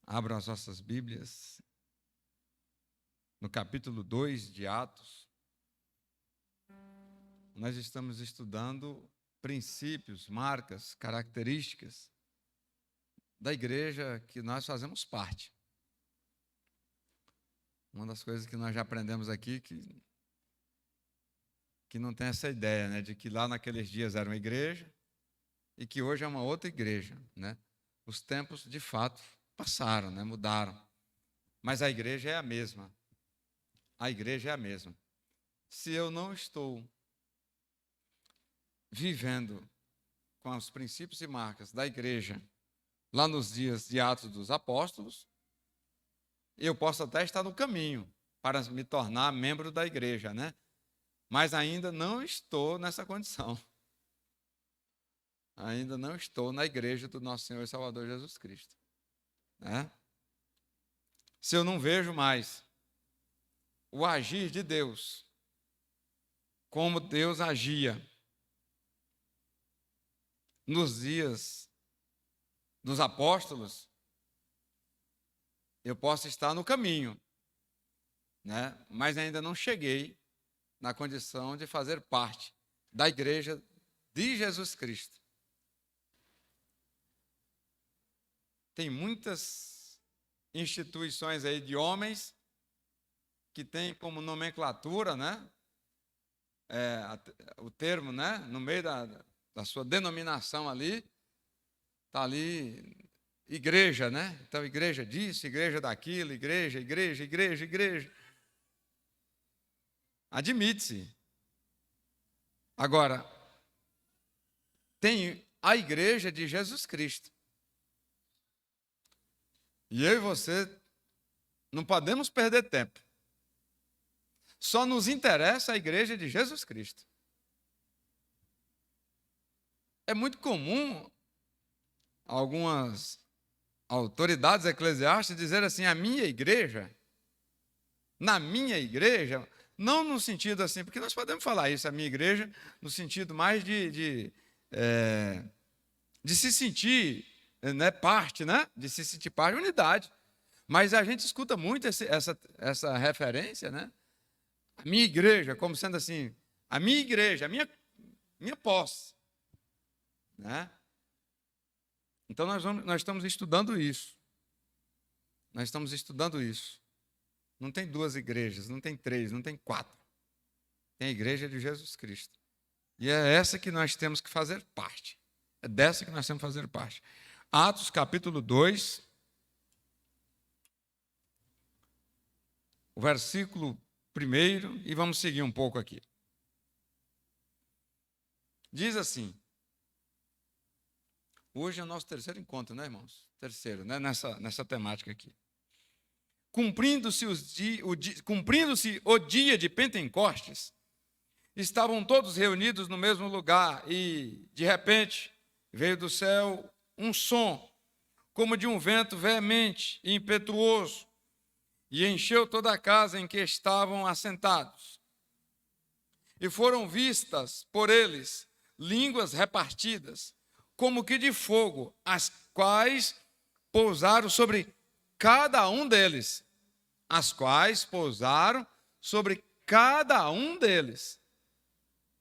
Abram as nossas Bíblias no capítulo 2 de Atos. Nós estamos estudando princípios, marcas, características da igreja que nós fazemos parte. Uma das coisas que nós já aprendemos aqui que não tem essa ideia, né, de que lá naqueles dias era uma igreja e que hoje é uma outra igreja, né? Os tempos, de fato, passaram, né, mudaram. Mas a igreja é a mesma. A igreja é a mesma. Se eu não estou vivendo com os princípios e marcas da igreja lá nos dias de Atos dos Apóstolos, eu posso até estar no caminho para me tornar membro da igreja, né? Mas ainda não estou nessa condição. Ainda não estou na igreja do nosso Senhor e Salvador Jesus Cristo, né? Se eu não vejo mais o agir de Deus, como Deus agia nos dias dos apóstolos, eu posso estar no caminho, né? Mas ainda não cheguei na condição de fazer parte da igreja de Jesus Cristo. Tem muitas instituições aí de homens que têm como nomenclatura, né, o termo, né, no meio da sua denominação ali, está ali igreja, né? Então, igreja disso, igreja daquilo, igreja. Admite-se. Agora, tem a igreja de Jesus Cristo. E eu e você não podemos perder tempo. Só nos interessa a igreja de Jesus Cristo. É muito comum algumas autoridades eclesiásticas dizer assim, a minha igreja, na minha igreja, não no sentido assim, porque nós podemos falar isso, a minha igreja, no sentido mais de se sentir, né, parte, né, de se sentir parte, unidade. Mas a gente escuta muito essa referência, né? A minha igreja, como sendo assim, a minha igreja, a minha posse, né? Então, nós estamos estudando isso. Nós estamos estudando isso. Não tem duas igrejas, não tem três, não tem quatro. Tem a igreja de Jesus Cristo. E é essa que nós temos que fazer parte. É dessa que nós temos que fazer parte. Atos, capítulo 2, o versículo 1, e vamos seguir um pouco aqui. Diz assim, hoje é o nosso terceiro encontro, né, irmãos? Terceiro, né, nessa temática aqui. Cumprindo-se o dia de Pentecostes, estavam todos reunidos no mesmo lugar e, de repente, veio do céu um som, como de um vento veemente e impetuoso, e encheu toda a casa em que estavam assentados. E foram vistas por eles línguas repartidas, como que de fogo, as quais pousaram sobre cada um deles. As quais pousaram sobre cada um deles.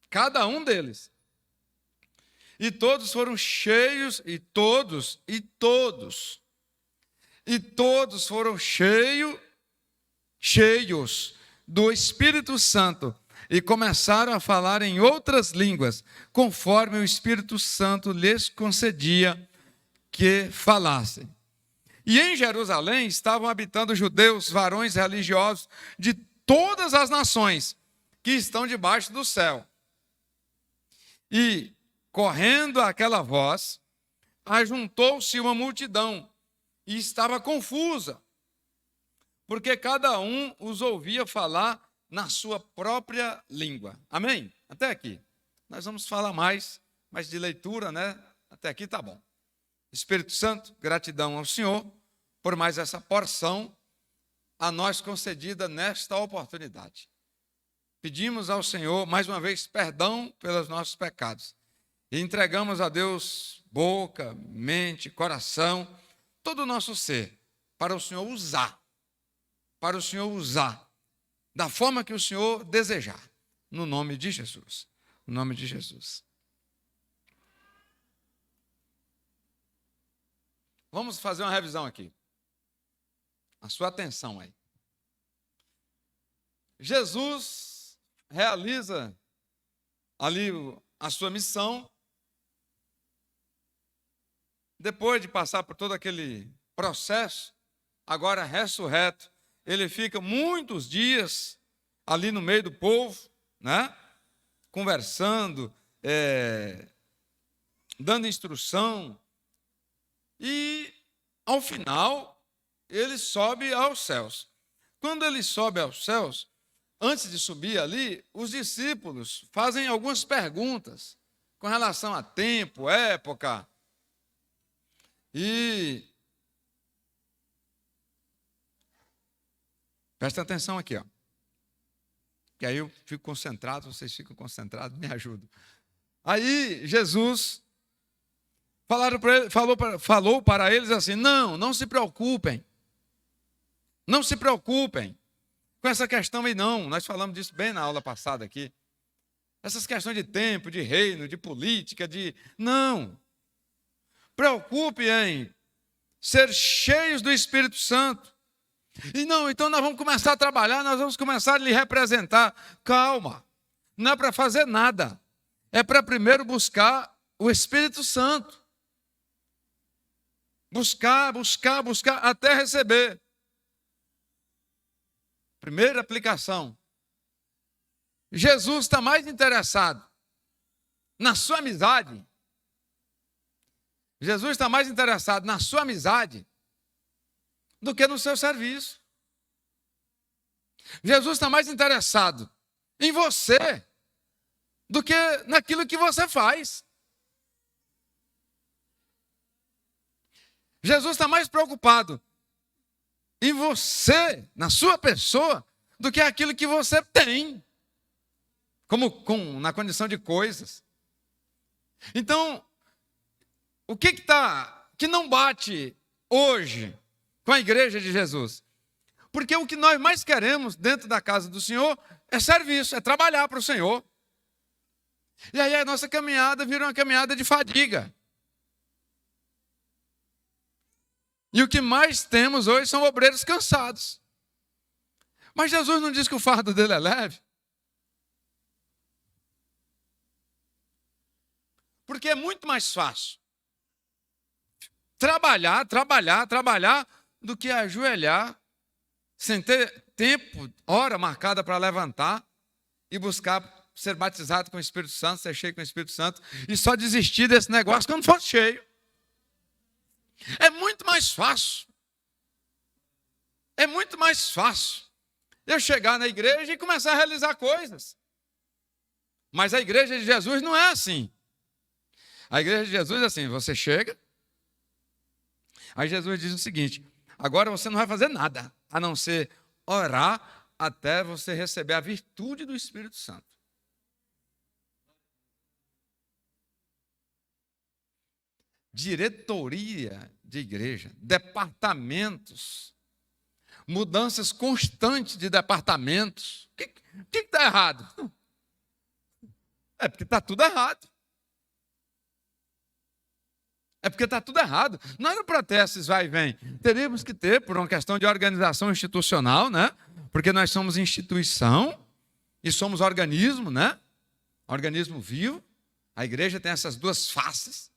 Cada um deles. E todos foram cheios, e todos foram cheios do Espírito Santo e começaram a falar em outras línguas, conforme o Espírito Santo lhes concedia que falassem. E em Jerusalém estavam habitando judeus, varões religiosos de todas as nações que estão debaixo do céu. E, correndo aquela voz, ajuntou-se uma multidão e estava confusa, porque cada um os ouvia falar na sua própria língua. Amém? Até aqui. Nós vamos falar mais, mas de leitura, né? Até aqui tá bom. Espírito Santo, gratidão ao Senhor por mais essa porção a nós concedida nesta oportunidade. Pedimos ao Senhor, mais uma vez, perdão pelos nossos pecados. E entregamos a Deus boca, mente, coração, todo o nosso ser, para o Senhor usar. Para o Senhor usar da forma que o Senhor desejar. No nome de Jesus. No nome de Jesus. Vamos fazer uma revisão aqui. A sua atenção aí. Jesus realiza ali a sua missão. Depois de passar por todo aquele processo, agora ressurreto, ele fica muitos dias ali no meio do povo, né? Conversando, dando instrução. E, ao final, ele sobe aos céus. Quando ele sobe aos céus, antes de subir ali, os discípulos fazem algumas perguntas com relação a tempo, época. E presta atenção aqui, ó. Que aí eu fico concentrado, vocês ficam concentrados, me ajudam. Aí Jesus falou para eles assim: não se preocupem. Não se preocupem com essa questão aí, não. Nós falamos disso bem na aula passada aqui. Essas questões de tempo, de reino, de política, Não. Preocupe em ser cheios do Espírito Santo. E não, então nós vamos começar a trabalhar, nós vamos começar a lhe representar. Calma, não é para fazer nada. É para primeiro buscar o Espírito Santo. Buscar, até receber. Primeira aplicação. Jesus está mais interessado na sua amizade. Jesus está mais interessado na sua amizade do que no seu serviço. Jesus está mais interessado em você do que naquilo que você faz. Jesus está mais preocupado em você, na sua pessoa, do que aquilo que você tem, na condição de coisas. Então, o que não bate hoje com a igreja de Jesus? Porque o que nós mais queremos dentro da casa do Senhor é serviço, é trabalhar para o Senhor. E aí a nossa caminhada vira uma caminhada de fadiga. E o que mais temos hoje são obreiros cansados. Mas Jesus não diz que o fardo dele é leve. Porque é muito mais fácil trabalhar do que ajoelhar, sem ter tempo, hora marcada para levantar e buscar ser batizado com o Espírito Santo, ser cheio com o Espírito Santo, e só desistir desse negócio quando for cheio. É muito mais fácil. É muito mais fácil eu chegar na igreja e começar a realizar coisas. Mas a igreja de Jesus não é assim. A igreja de Jesus é assim: você chega, aí Jesus diz o seguinte: agora você não vai fazer nada, a não ser orar até você receber a virtude do Espírito Santo. Diretoria de igreja, departamentos, mudanças constantes de departamentos. O que está errado? É porque está tudo errado. É porque está tudo errado. Não era para ter esses vai e vem. Teríamos que ter, por uma questão de organização institucional, né? Porque nós somos instituição e somos organismo, né? Organismo vivo. A igreja tem essas duas faces.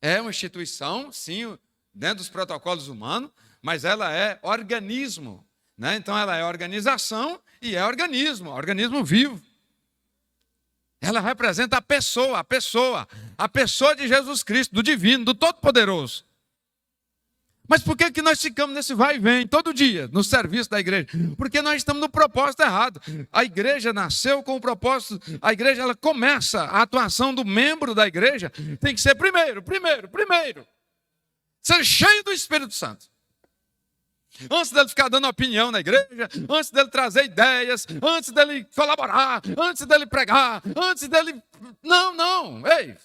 É uma instituição, sim, dentro dos protocolos humanos, mas ela é organismo, né? Então ela é organização e é organismo vivo. Ela representa a pessoa de Jesus Cristo, do divino, do Todo-Poderoso. Mas por que nós ficamos nesse vai e vem todo dia, no serviço da igreja? Porque nós estamos no propósito errado. A igreja nasceu com o propósito, a igreja ela começa, a atuação do membro da igreja tem que ser primeiro. Ser cheio do Espírito Santo. Antes dele ficar dando opinião na igreja, antes dele trazer ideias, antes dele colaborar, antes dele pregar, antes dele... Não, ei.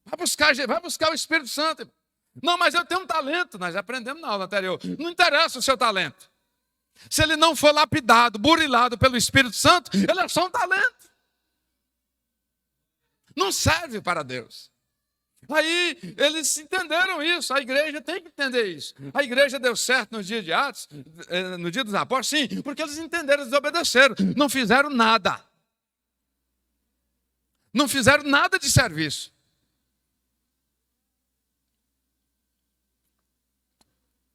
Vai buscar o Espírito Santo. Não, mas eu tenho um talento. Nós aprendemos na aula anterior. Não interessa o seu talento. Se ele não for lapidado, burilado pelo Espírito Santo, ele é só um talento. Não serve para Deus. Aí eles entenderam isso, a igreja tem que entender isso. A igreja deu certo no dia de Atos, no dia dos apóstolos, sim, porque eles entenderam, eles obedeceram, não fizeram nada. Não fizeram nada de serviço.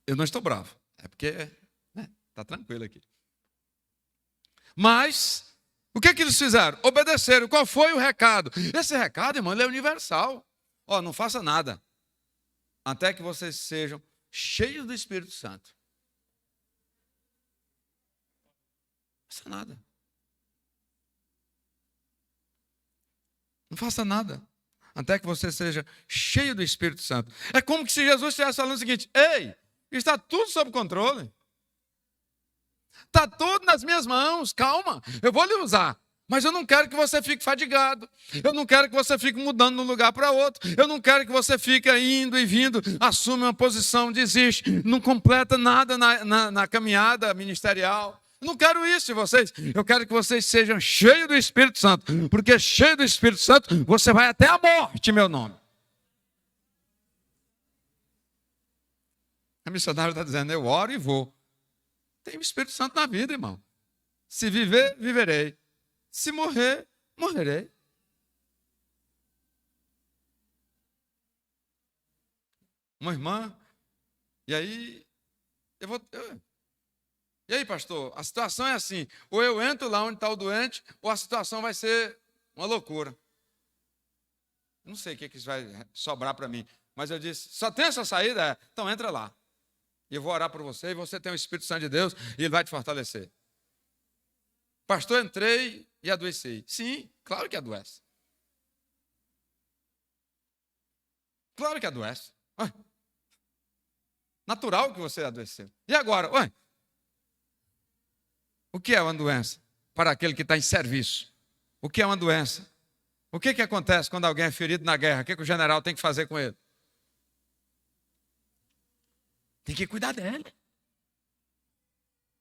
Eu não estou bravo, é porque está tranquilo aqui. Mas, o que eles fizeram? Obedeceram. Qual foi o recado? Esse recado, irmão, ele é universal. Ó, não faça nada, até que vocês sejam cheios do Espírito Santo. Não faça nada. Não faça nada, até que você seja cheio do Espírito Santo. É como se Jesus estivesse falando o seguinte: ei, está tudo sob controle. Está tudo nas minhas mãos, calma, eu vou lhe usar. Mas eu não quero que você fique fadigado. Eu não quero que você fique mudando de um lugar para outro. Eu não quero que você fique indo e vindo, assume uma posição, desiste, não completa nada na caminhada ministerial. Eu não quero isso de vocês. Eu quero que vocês sejam cheios do Espírito Santo. Porque cheio do Espírito Santo, você vai até a morte, meu nome. A missionária está dizendo, eu oro e vou. Tem o Espírito Santo na vida, irmão. Se viver, viverei. Se morrer, morrerei. Uma irmã, e aí, e aí, pastor, a situação é assim, ou eu entro lá onde está o doente, ou a situação vai ser uma loucura. Não sei o que vai sobrar para mim, mas eu disse, só tem essa saída? Então entra lá. E eu vou orar por você, e você tem o Espírito Santo de Deus, e Ele vai te fortalecer. Pastor, entrei e adoeci. Sim, claro que adoece. Claro que adoece. Ué. Natural que você adoeceu. E agora? Ué. O que é uma doença para aquele que está em serviço? O que é uma doença? O que acontece quando alguém é ferido na guerra? O que o general tem que fazer com ele? Tem que cuidar dele.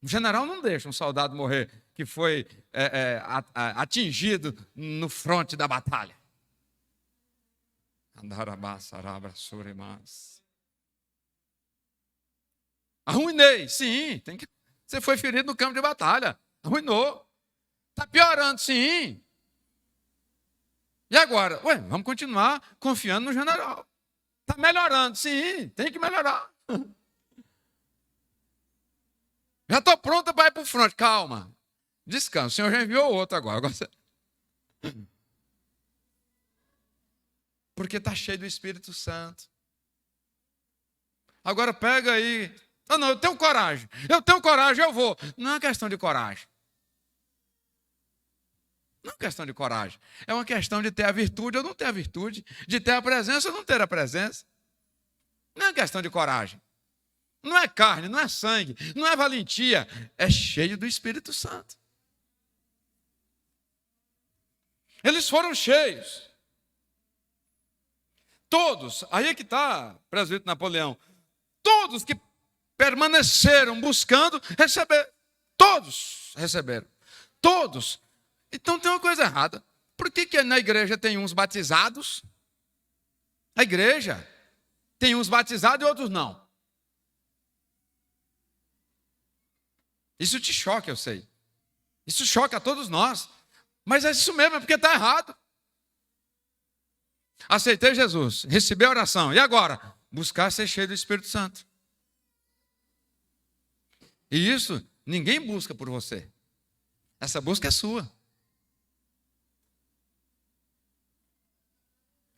O general não deixa um soldado morrer que foi atingido no fronte da batalha. Arruinei, sim. Você foi ferido no campo de batalha. Arruinou. Está piorando, sim. E agora? Ué, vamos continuar confiando no general. Está melhorando, sim. Tem que melhorar. Já estou pronta para ir para o fronte. Calma. Descansa. O Senhor já enviou outro agora. Porque está cheio do Espírito Santo. Agora pega aí. Ah, não, eu tenho coragem. Eu vou. Não é uma questão de coragem. Não é uma questão de coragem. É uma questão de ter a virtude ou não ter a virtude. De ter a presença ou não ter a presença. Não é uma questão de coragem. Não é carne, não é sangue, não é valentia. É cheio do Espírito Santo. Eles foram cheios. Todos, aí é que está, presbítero Napoleão, todos que permaneceram buscando receber. Todos receberam. Todos. Então tem uma coisa errada. Por que na igreja tem uns batizados? A igreja tem uns batizados e outros não. Isso te choca, eu sei. Isso choca a todos nós. Mas é isso mesmo, é porque está errado. Aceitei Jesus, recebi a oração. E agora? Buscar ser cheio do Espírito Santo. E isso, ninguém busca por você. Essa busca é sua.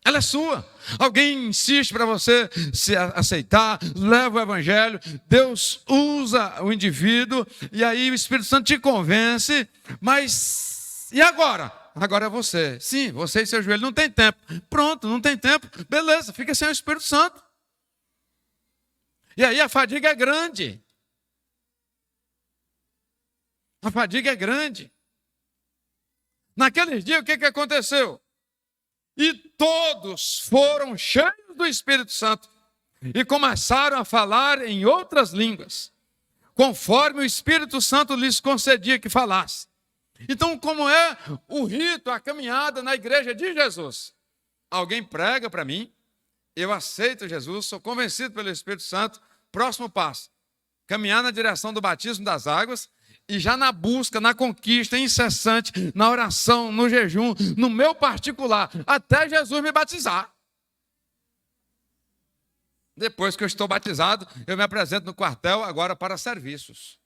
Ela é sua. Alguém insiste para você se aceitar, leva o evangelho, Deus usa o indivíduo, e aí o Espírito Santo te convence, mas e agora? Agora é você. Sim, você e seu joelho não tem tempo. Pronto, não tem tempo. Beleza, fica sem o Espírito Santo. E aí a fadiga é grande. A fadiga é grande. Naqueles dias, o que aconteceu? E todos foram cheios do Espírito Santo e começaram a falar em outras línguas, conforme o Espírito Santo lhes concedia que falasse. Então, como é o rito, a caminhada na igreja de Jesus? Alguém prega para mim, eu aceito Jesus, sou convencido pelo Espírito Santo, próximo passo, caminhar na direção do batismo das águas e já na busca, na conquista incessante, na oração, no jejum, no meu particular, até Jesus me batizar. Depois que eu estou batizado, eu me apresento no quartel agora para serviços.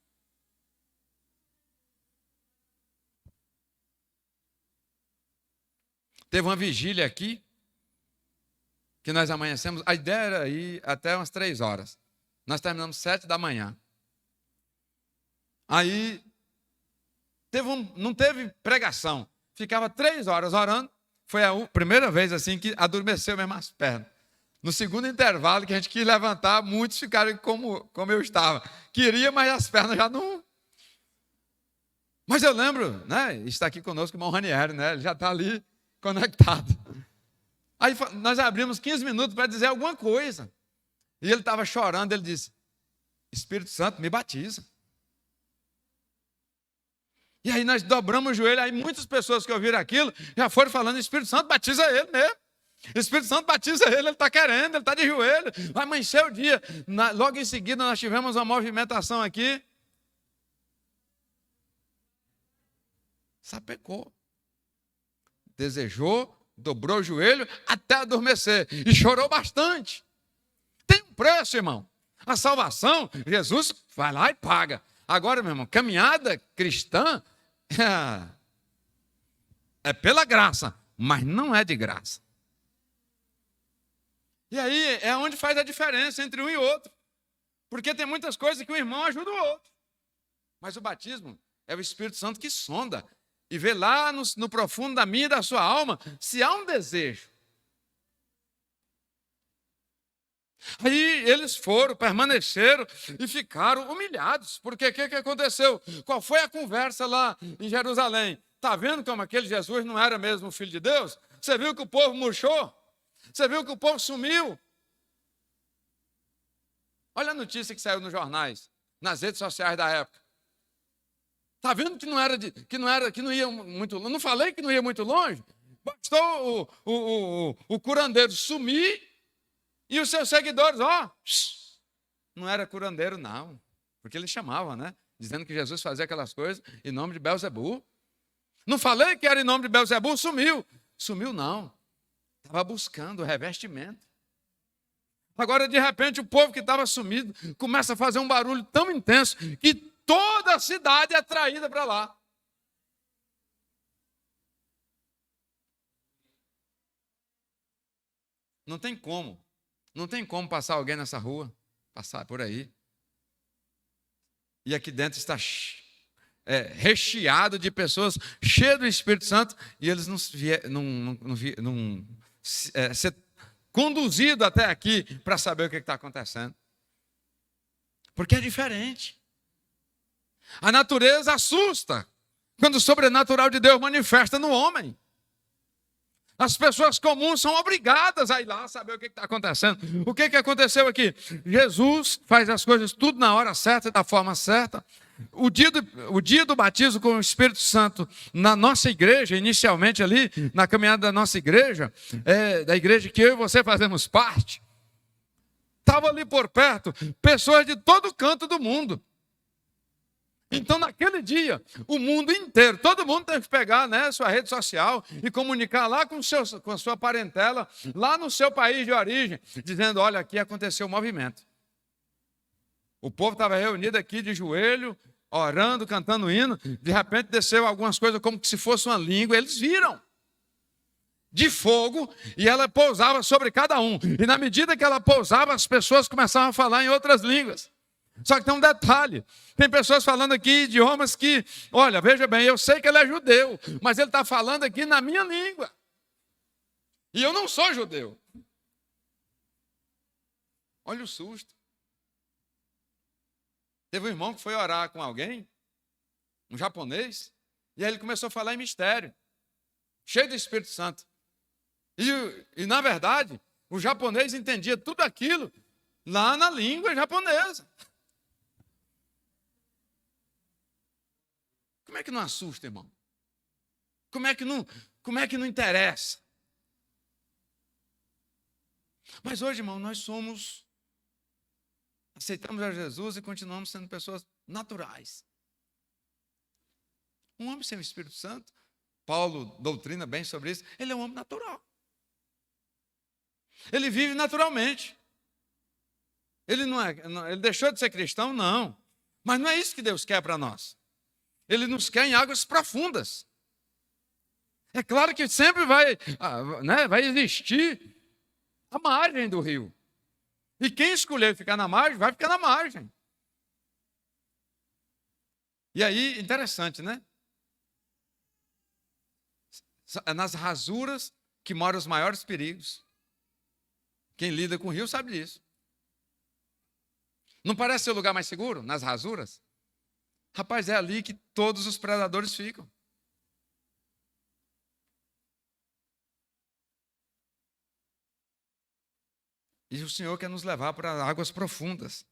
Teve uma vigília aqui, que nós amanhecemos, a ideia era ir até umas 3 horas. Nós terminamos 7 da manhã. Aí, não teve pregação. Ficava 3 horas orando. Foi a primeira vez assim que adormeceu mesmo as pernas. No segundo intervalo, que a gente quis levantar, muitos ficaram como eu estava. Queria, mas as pernas já não... Mas eu lembro, né? Está aqui conosco o irmão Ranieri, né? Ele já está ali conectado. Aí nós abrimos 15 minutos para dizer alguma coisa. E ele estava chorando, ele disse, Espírito Santo, me batiza. E aí nós dobramos o joelho, aí muitas pessoas que ouviram aquilo já foram falando, Espírito Santo, batiza ele mesmo. Espírito Santo, batiza ele está querendo, ele está de joelho. Vai amanhecer o dia. Logo em seguida nós tivemos uma movimentação aqui. Sapecou. Desejou, dobrou o joelho até adormecer. E chorou bastante. Tem um preço, irmão. A salvação, Jesus vai lá e paga. Agora, meu irmão, caminhada cristã é pela graça, mas não é de graça. E aí é onde faz a diferença entre um e outro. Porque tem muitas coisas que o irmão ajuda o outro. Mas o batismo é o Espírito Santo que sonda e vê lá no profundo da minha e da sua alma se há um desejo. Aí eles foram, permaneceram e ficaram humilhados. Porque o que aconteceu? Qual foi a conversa lá em Jerusalém? Está vendo como aquele Jesus não era mesmo o Filho de Deus? Você viu que o povo murchou? Você viu que o povo sumiu? Olha a notícia que saiu nos jornais, nas redes sociais da época. Está vendo que não ia muito longe? Não falei que não ia muito longe? Bastou o curandeiro sumir e os seus seguidores, não era curandeiro não, porque ele chamava, né? Dizendo que Jesus fazia aquelas coisas em nome de Belzebu. Não falei que era em nome de Belzebu, sumiu. Sumiu não. Estava buscando o revestimento. Agora, de repente, o povo que estava sumido começa a fazer um barulho tão intenso que toda a cidade é atraída para lá. Não tem como passar alguém nessa rua, passar por aí. E aqui dentro está recheado de pessoas cheias do Espírito Santo e eles não ser conduzido até aqui para saber o que está acontecendo. Porque é diferente. A natureza assusta quando o sobrenatural de Deus manifesta no homem. As pessoas comuns são obrigadas a ir lá saber o que está acontecendo. O que aconteceu aqui? Jesus faz as coisas tudo na hora certa e da forma certa. O dia do batismo com o Espírito Santo na nossa igreja, inicialmente ali, na caminhada da nossa igreja, da igreja que eu e você fazemos parte, estava ali por perto pessoas de todo canto do mundo. Então, naquele dia, o mundo inteiro, todo mundo teve que pegar, né, sua rede social e comunicar lá com a sua parentela, lá no seu país de origem, dizendo, olha, aqui aconteceu um movimento. O povo estava reunido aqui de joelho, orando, cantando hino, de repente desceu algumas coisas como se fosse uma língua, eles viram. De fogo, e ela pousava sobre cada um. E na medida que ela pousava, as pessoas começavam a falar em outras línguas. Só que tem um detalhe, tem pessoas falando aqui idiomas que, olha, veja bem, eu sei que ele é judeu, mas ele está falando aqui na minha língua. E eu não sou judeu. Olha o susto. Teve um irmão que foi orar com alguém, um japonês, e aí ele começou a falar em mistério, cheio do Espírito Santo. E na verdade, o japonês entendia tudo aquilo lá na língua japonesa. Como é que não assusta, irmão? Como é que não interessa? Mas hoje, irmão, nós aceitamos a Jesus e continuamos sendo pessoas naturais. Um homem sem o Espírito Santo, Paulo doutrina bem sobre isso, ele é um homem natural. Ele vive naturalmente. Ele deixou de ser cristão? Não. Mas não é isso que Deus quer para nós. Ele nos quer em águas profundas. É claro que sempre vai existir a margem do rio. E quem escolher ficar na margem, vai ficar na margem. E aí, interessante, né? É nas rasuras que moram os maiores perigos. Quem lida com o rio sabe disso. Não parece ser o lugar mais seguro? Nas rasuras? Rapaz, é ali que todos os predadores ficam. E o Senhor quer nos levar para águas profundas.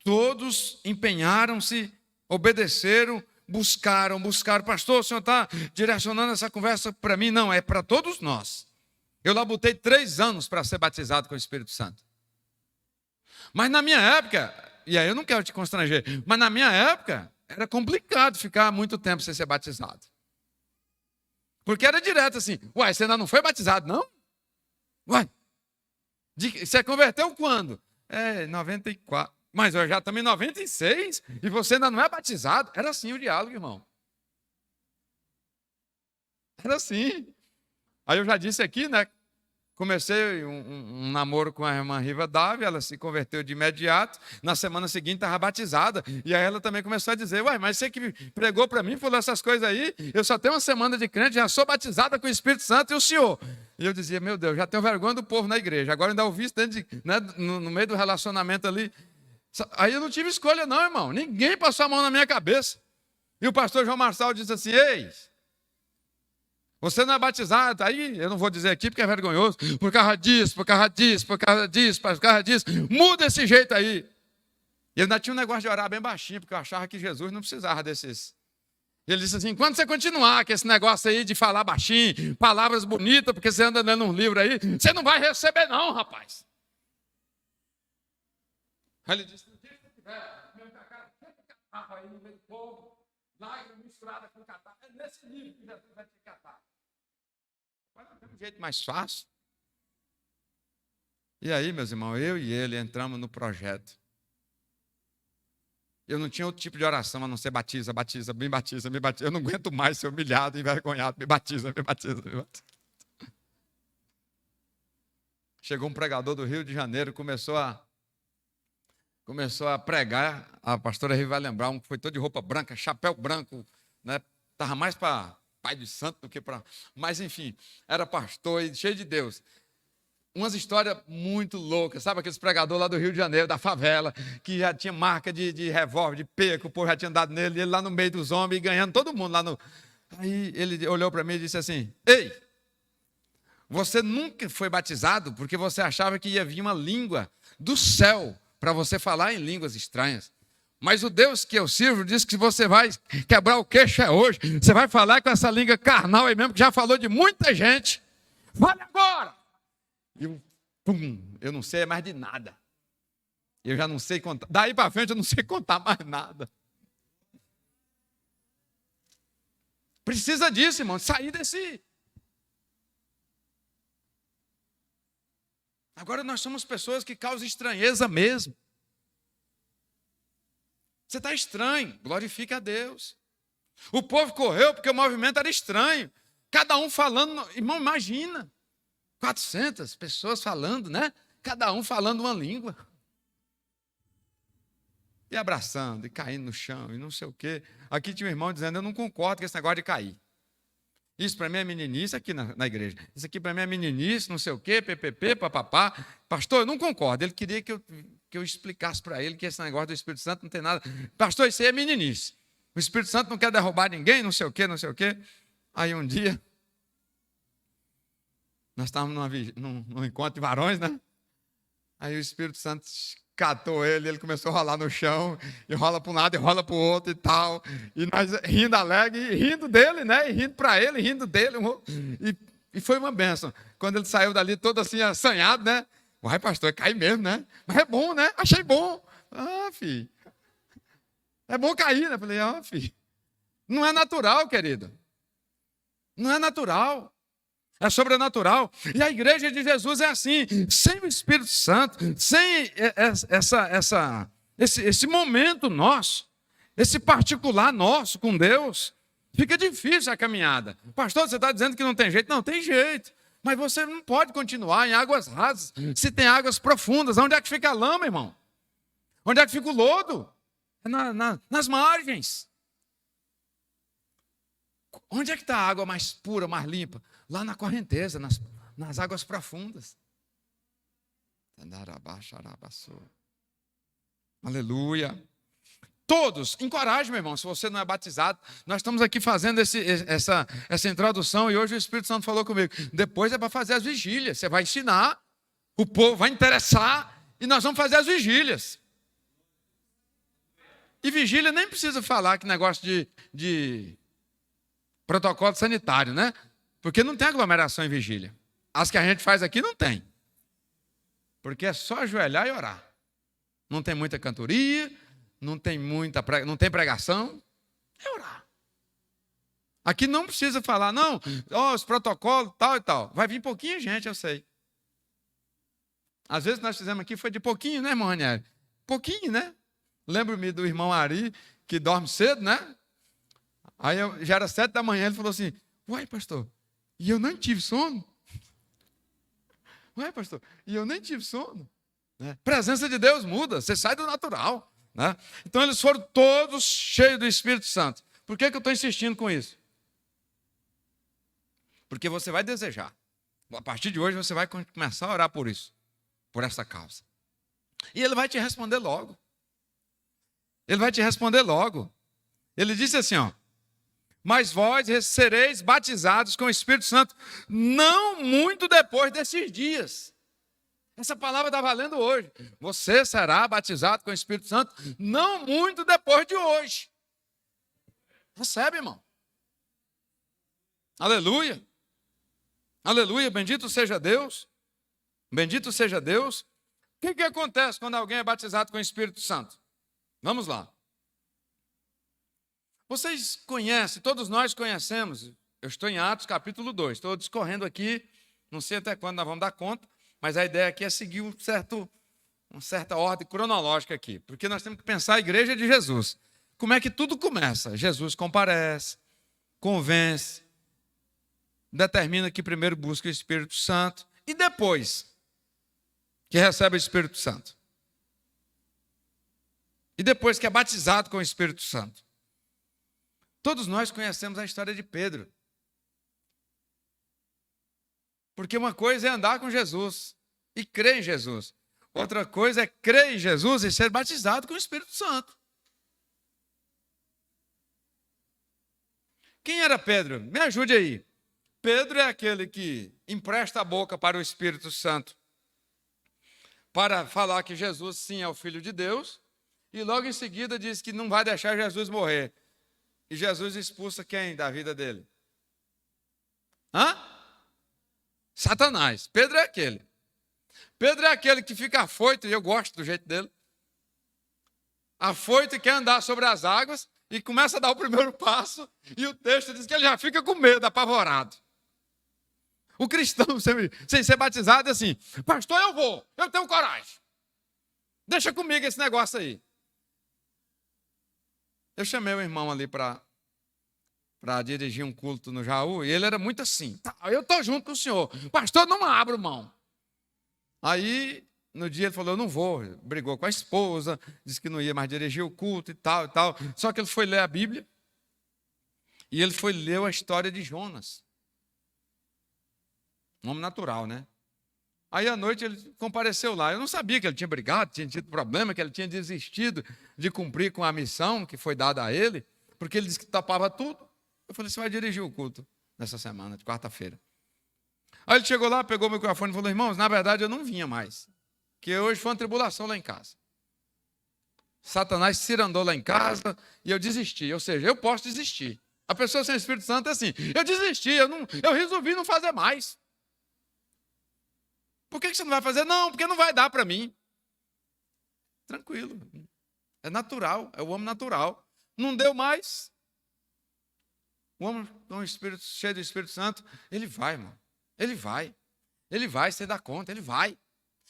Todos empenharam-se, obedeceram, buscaram. Pastor, o senhor está direcionando essa conversa para mim? Não, é para todos nós. Eu labutei 3 anos para ser batizado com o Espírito Santo. Mas na minha época, e aí eu não quero te constranger, mas na minha época era complicado ficar muito tempo sem ser batizado. Porque era direto assim, uai, você ainda não foi batizado, não? Uai, você converteu quando? 94. Mas eu já estamos em 96 e você ainda não é batizado. Era assim o diálogo, irmão. Era assim. Aí eu já disse aqui, né? Comecei um namoro com a irmã Riva Dávila, ela se converteu de imediato. Na semana seguinte estava batizada. E aí ela também começou a dizer, uai, mas você que pregou para mim, falou essas coisas aí, eu só tenho uma semana de crente, já sou batizada com o Espírito Santo e o senhor. E eu dizia, meu Deus, já tenho vergonha do povo na igreja. Agora ainda ouvi isso no meio do relacionamento ali. Aí eu não tive escolha não, irmão. Ninguém passou a mão na minha cabeça. E o pastor João Marçal disse assim, ei, você não é batizado, aí eu não vou dizer aqui porque é vergonhoso, por causa disso, muda esse jeito aí. E eu ainda tinha um negócio de orar bem baixinho, porque eu achava que Jesus não precisava desses. Ele disse assim, quando você continuar com esse negócio aí de falar baixinho, palavras bonitas, porque você anda lendo um livro aí, você não vai receber não, rapaz. Aí ele disse, no dia que você tiver, meu cacarro, catarro aí no meio do povo, lágrima misturada com catarro, é nesse nível que Jesus vai te catar. De um jeito mais fácil. E aí, meus irmãos, eu e ele entramos no projeto. Eu não tinha outro tipo de oração a não ser batiza, me batiza. Eu não aguento mais ser humilhado, envergonhado. Me batiza. Chegou um pregador do Rio de Janeiro, começou a pregar. A pastora Riva vai lembrar, um que foi todo de roupa branca, chapéu branco, né? Estava mais para pai de santo do que para... Mas, enfim, era pastor e cheio de Deus. Umas histórias muito loucas. Sabe aqueles pregadores lá do Rio de Janeiro, da favela, que já tinha marca de revólver, de pega, que o povo já tinha dado nele, e ele lá no meio dos homens, ganhando todo mundo lá no... Aí ele olhou para mim e disse assim, ei, você nunca foi batizado porque você achava que ia vir uma língua do céu para você falar em línguas estranhas. Mas o Deus que eu sirvo diz que você vai quebrar o queixo hoje. Você vai falar com essa língua carnal aí mesmo, que já falou de muita gente. Fale agora! E eu não sei mais de nada. Eu já não sei contar. Daí para frente eu não sei contar mais nada. Precisa disso, irmão. Sair desse... Agora nós somos pessoas que causam estranheza mesmo. Você está estranho, glorifica a Deus. O povo correu porque o movimento era estranho. Cada um falando, irmão, imagina. 400 pessoas falando, né? Cada um falando uma língua. E abraçando, e caindo no chão, e não sei o quê. Aqui tinha um irmão dizendo, eu não concordo com esse negócio de cair. Isso para mim é meninice aqui na igreja. Isso aqui para mim é meninice, não sei o quê, PPP, papapá. Pastor, eu não concordo. Ele queria que eu explicasse para ele que esse negócio do Espírito Santo não tem nada. Pastor, isso aí é meninice. O Espírito Santo não quer derrubar ninguém, não sei o quê. Aí um dia, nós estávamos num encontro de varões, né? Aí o Espírito Santo catou ele começou a rolar no chão, e rola para um lado e rola para o outro e tal. E nós rindo alegre, rindo dele, né? E rindo para ele, rindo dele. E foi uma bênção. Quando ele saiu dali todo assim, assanhado, né? Vai, pastor, cai mesmo, né? Mas é bom, né? Achei bom. Ah, filho. É bom cair, né? Falei, filho. Não é natural, querido. Não é natural. É sobrenatural. E a igreja de Jesus é assim, sem o Espírito Santo, sem esse momento nosso, esse particular nosso com Deus, fica difícil a caminhada. Pastor, você está dizendo que não tem jeito? Não, tem jeito. Mas você não pode continuar em águas rasas, se tem águas profundas. Onde é que fica a lama, irmão? Onde é que fica o lodo? É nas margens. Onde é que está a água mais pura, mais limpa? Lá na correnteza, nas águas profundas. Aleluia. Todos, encoraje, meu irmão, se você não é batizado. Nós estamos aqui fazendo essa introdução e hoje o Espírito Santo falou comigo. Depois é para fazer as vigílias. Você vai ensinar, o povo vai interessar e nós vamos fazer as vigílias. E vigília nem precisa falar que negócio de protocolo sanitário, né? Porque não tem aglomeração em vigília. As que a gente faz aqui não tem. Porque é só ajoelhar e orar. Não tem muita cantoria, não tem pregação. É orar. Aqui não precisa falar, não, os protocolos, tal e tal. Vai vir pouquinho gente, eu sei. Às vezes nós fizemos aqui, foi de pouquinho, né, irmão Ranieri? Pouquinho, né? Lembro-me do irmão Ari, que dorme cedo, né? Aí já era 7 da manhã, ele falou assim, uai, pastor, e eu nem tive sono? Uai, pastor, e eu nem tive sono? Né? Presença de Deus muda, você sai do natural. Né? Então eles foram todos cheios do Espírito Santo. Por que eu estou insistindo com isso? Porque você vai desejar. A partir de hoje você vai começar a orar por isso, por essa causa. E ele vai te responder logo. Ele vai te responder logo. Ele disse assim, mas vós sereis batizados com o Espírito Santo não muito depois desses dias. Essa palavra está valendo hoje. Você será batizado com o Espírito Santo não muito depois de hoje. Recebe, irmão. Aleluia. Aleluia, bendito seja Deus. Bendito seja Deus. O que acontece quando alguém é batizado com o Espírito Santo? Vamos lá. Vocês conhecem, todos nós conhecemos, eu estou em Atos capítulo 2, estou discorrendo aqui, não sei até quando nós vamos dar conta, mas a ideia aqui é seguir uma certa ordem cronológica aqui, porque nós temos que pensar a igreja de Jesus. Como é que tudo começa? Jesus comparece, convence, determina que primeiro busca o Espírito Santo e depois que recebe o Espírito Santo. E depois que é batizado com o Espírito Santo. Todos nós conhecemos a história de Pedro. Porque uma coisa é andar com Jesus e crer em Jesus. Outra coisa é crer em Jesus e ser batizado com o Espírito Santo. Quem era Pedro? Me ajude aí. Pedro é aquele que empresta a boca para o Espírito Santo para falar que Jesus sim é o Filho de Deus e logo em seguida diz que não vai deixar Jesus morrer. E Jesus expulsa quem da vida dele? Satanás. Pedro é aquele. Pedro é aquele que fica afoito, e eu gosto do jeito dele. Afoito e quer andar sobre as águas, e começa a dar o primeiro passo, e o texto diz que ele já fica com medo, apavorado. O cristão, sem ser batizado, é assim, pastor, eu tenho coragem. Deixa comigo esse negócio aí. Eu chamei o irmão ali para dirigir um culto no Jaú, e ele era muito assim, eu estou junto com o senhor, pastor, não abro mão. Aí, no dia ele falou, eu não vou, brigou com a esposa, disse que não ia mais dirigir o culto e tal, só que ele foi ler a Bíblia, e ele foi ler a história de Jonas. Um homem natural, né? Aí à noite ele compareceu lá. Eu não sabia que ele tinha brigado, tinha tido problema, que ele tinha desistido de cumprir com a missão que foi dada a ele, porque ele disse que tapava tudo. Eu falei, você vai dirigir o culto nessa semana, de quarta-feira. Aí ele chegou lá, pegou o microfone e falou, irmãos, na verdade eu não vinha mais, porque hoje foi uma tribulação lá em casa. Satanás cirandou lá em casa e eu desisti. Ou seja, eu posso desistir. A pessoa sem Espírito Santo é assim, eu desisti, eu resolvi não fazer mais. Por que você não vai fazer? Não, porque não vai dar para mim. Tranquilo. É natural, é o homem natural. Não deu mais. O homem com o Espírito, cheio do Espírito Santo, ele vai, irmão. Ele vai. Ele vai, você dá conta, ele vai.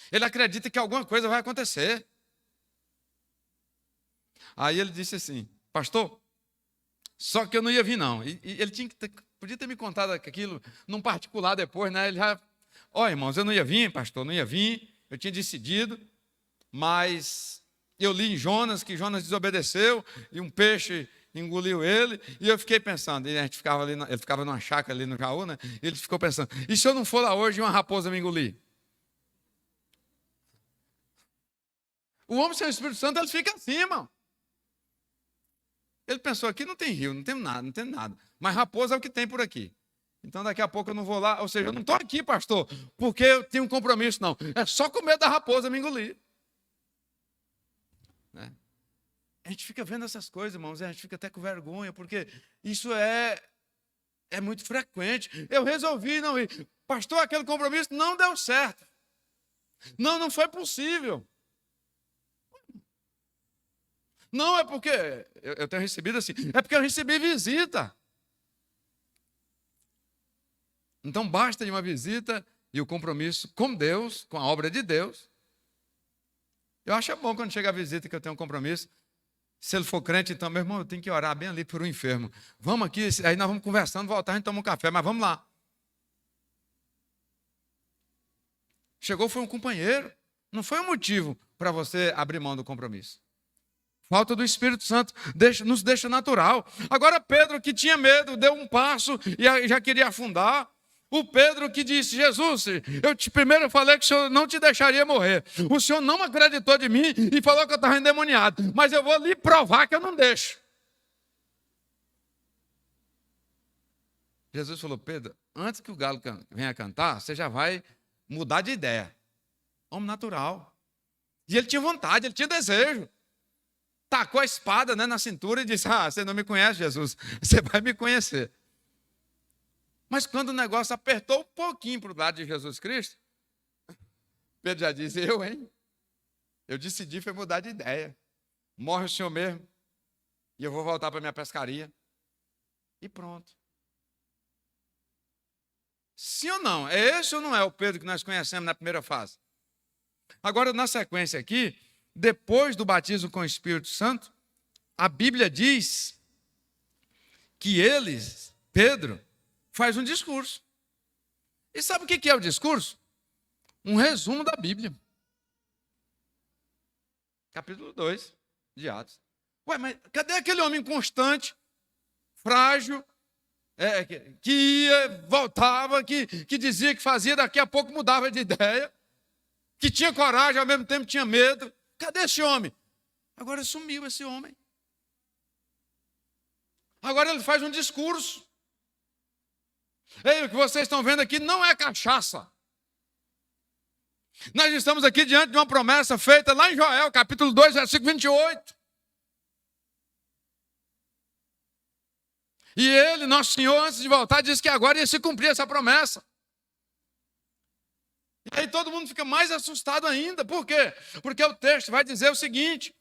Ele acredita que alguma coisa vai acontecer. Aí ele disse assim, pastor, só que eu não ia vir não. E ele podia ter me contado aquilo num particular depois, né? Ele já, irmãos, eu não ia vir, pastor, não ia vir. Eu tinha decidido, mas eu li em Jonas que Jonas desobedeceu e um peixe engoliu ele. E eu fiquei pensando, e a gente ficava ali, ele ficava numa chácara ali no Jaú, né? E ele ficou pensando, e se eu não for lá hoje e uma raposa me engolir? O homem sem o Espírito Santo, ele fica assim, irmão. Ele pensou, aqui não tem rio, não tem nada. Mas raposa é o que tem por aqui. Então daqui a pouco eu não vou lá. Ou seja, eu não estou aqui, pastor, porque eu tenho um compromisso, não. É só com medo da raposa me engolir. Né? A gente fica vendo essas coisas, irmãos, e a gente fica até com vergonha, porque isso é muito frequente. Eu resolvi não ir. Pastor, aquele compromisso não deu certo. Não foi possível. Não é porque eu tenho recebido assim, é porque eu recebi visita. Então basta de uma visita e o compromisso com Deus, com a obra de Deus. Eu acho bom quando chega a visita que eu tenho um compromisso. Se ele for crente, então, meu irmão, eu tenho que orar bem ali por um enfermo. Vamos aqui, aí nós vamos conversando, voltar, a gente toma um café, mas vamos lá. Chegou, foi um companheiro. Não foi um motivo para você abrir mão do compromisso. Falta do Espírito Santo nos deixa natural. Agora Pedro, que tinha medo, deu um passo e já queria afundar. O Pedro que disse, Jesus, primeiro falei que o Senhor não te deixaria morrer. O Senhor não acreditou de mim e falou que eu estava endemoniado. Mas eu vou lhe provar que eu não deixo. Jesus falou, Pedro, antes que o galo venha cantar, você já vai mudar de ideia. Homem natural. E ele tinha vontade, ele tinha desejo. Tacou a espada, né, na cintura e disse, você não me conhece, Jesus, você vai me conhecer. Mas quando o negócio apertou um pouquinho para o lado de Jesus Cristo, Pedro já disse, eu decidi foi mudar de ideia. Morre o Senhor mesmo, e eu vou voltar para a minha pescaria. E pronto. Sim ou não? É esse ou não é o Pedro que nós conhecemos na primeira fase? Agora, na sequência aqui, depois do batismo com o Espírito Santo, a Bíblia diz que Pedro, faz um discurso. E sabe o que é o discurso? Um resumo da Bíblia. Capítulo 2 de Atos. Mas cadê aquele homem constante, frágil, que ia, voltava, que dizia que fazia, daqui a pouco mudava de ideia, que tinha coragem, ao mesmo tempo tinha medo? Cadê esse homem? Agora sumiu esse homem. Agora ele faz um discurso. O que vocês estão vendo aqui não é cachaça. Nós estamos aqui diante de uma promessa feita lá em Joel, capítulo 2, versículo 28. E ele, nosso Senhor, antes de voltar, disse que agora ia se cumprir essa promessa. E aí todo mundo fica mais assustado ainda. Por quê? Porque o texto vai dizer o seguinte.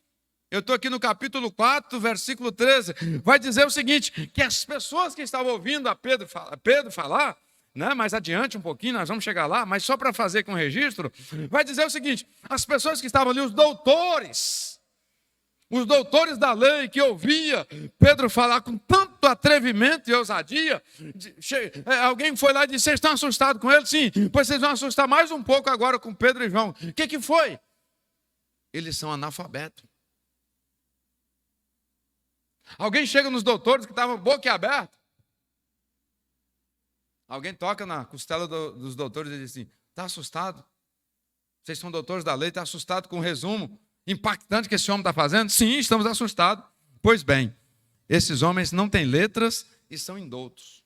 Eu estou aqui no capítulo 4, versículo 13. Vai dizer o seguinte, que as pessoas que estavam ouvindo a Pedro falar, né, mais adiante um pouquinho, nós vamos chegar lá, mas só para fazer com registro, vai dizer o seguinte, as pessoas que estavam ali, os doutores da lei que ouvia Pedro falar com tanto atrevimento e ousadia, alguém foi lá e disse, vocês estão assustados com ele? Sim, pois vocês vão assustar mais um pouco agora com Pedro e João. O que foi? Eles são analfabetos. Alguém chega nos doutores que estavam boquiabertos. Alguém toca na costela dos doutores e diz assim, está assustado? Vocês são doutores da lei, está assustado com o resumo impactante que esse homem está fazendo? Sim, estamos assustados. Pois bem, esses homens não têm letras e são indoutos.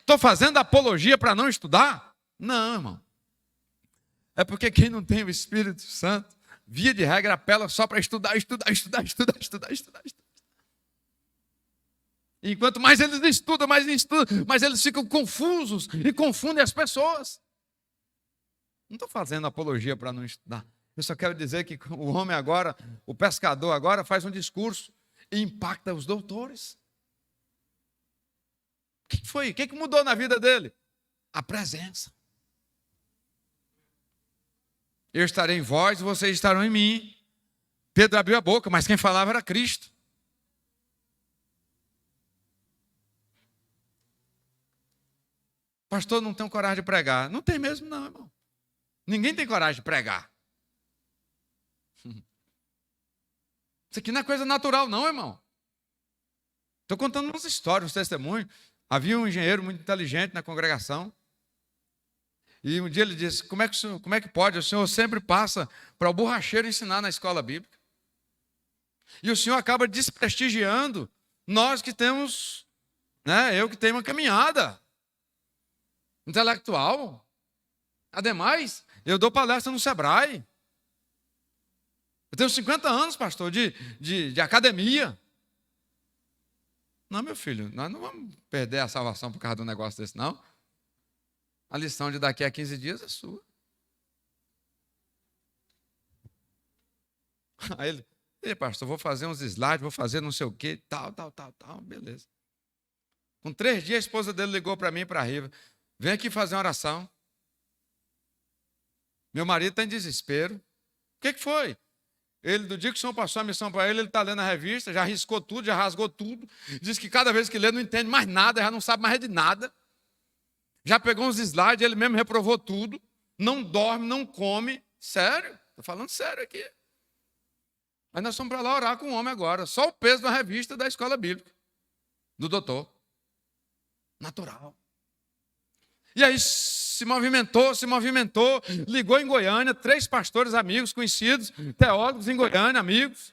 Estou fazendo apologia para não estudar? Não, irmão. É porque quem não tem o Espírito Santo via de regra, apela só para estudar. E enquanto mais eles estudam, mais eles ficam confusos e confundem as pessoas. Não estou fazendo apologia para não estudar. Eu só quero dizer que o homem agora, o pescador agora, faz um discurso e impacta os doutores. O que foi? O que mudou na vida dele? A presença. Eu estarei em vós e vocês estarão em mim. Pedro abriu a boca, mas quem falava era Cristo. Pastor, não tenho coragem de pregar. Não tem mesmo não, irmão. Ninguém tem coragem de pregar. Isso aqui não é coisa natural não, irmão. Estou contando umas histórias, uns testemunhos. Havia um engenheiro muito inteligente na congregação. E um dia ele disse, como é que pode? O senhor sempre passa para o borracheiro ensinar na escola bíblica. E o senhor acaba desprestigiando nós que temos, eu que tenho uma caminhada intelectual. Ademais, eu dou palestra no Sebrae. Eu tenho 50 anos, pastor, de academia. Não, meu filho, nós não vamos perder a salvação por causa de um negócio desse, não. A lição de daqui a 15 dias é sua. Aí ele, pastor, vou fazer uns slides, vou fazer não sei o quê, tal, beleza. Com 3 dias, a esposa dele ligou para mim, para a Riva. Vem aqui fazer uma oração. Meu marido está em desespero. O que foi? Ele, do dia que o senhor passou a missão para ele está lendo a revista, já riscou tudo, já rasgou tudo. Diz que cada vez que lê não entende mais nada, já não sabe mais de nada. Já pegou uns slides, ele mesmo reprovou tudo. Não dorme, não come. Sério, estou falando sério aqui. Mas nós fomos para lá orar com o homem agora. Só o peso da revista da escola bíblica. Do doutor. Natural. E aí se movimentou, ligou em Goiânia, 3 pastores amigos, conhecidos, teólogos em Goiânia, amigos.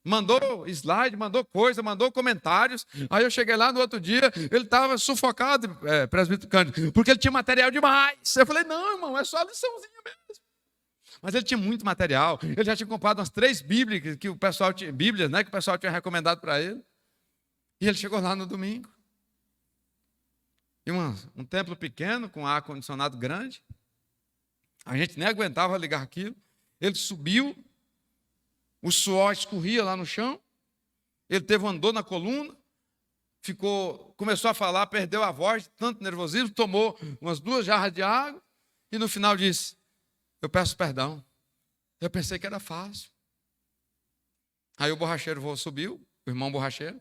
Mandou slide, mandou coisa, mandou comentários. Aí eu cheguei lá no outro dia, ele estava sufocado, presbítero Cândido, porque ele tinha material demais. Eu falei, não, irmão, é só a liçãozinha mesmo. Mas ele tinha muito material. Ele já tinha comprado umas 3 Bíblias que o pessoal tinha recomendado para ele. E ele chegou lá no domingo. E um templo pequeno, com ar-condicionado grande. A gente nem aguentava ligar aquilo. Ele subiu, o suor escorria lá no chão. Ele teve uma dor na coluna. Começou a falar, perdeu a voz, tanto nervosismo, tomou umas 2 jarras de água. E no final disse, eu peço perdão. Eu pensei que era fácil. Aí o borracheiro subiu, o irmão borracheiro,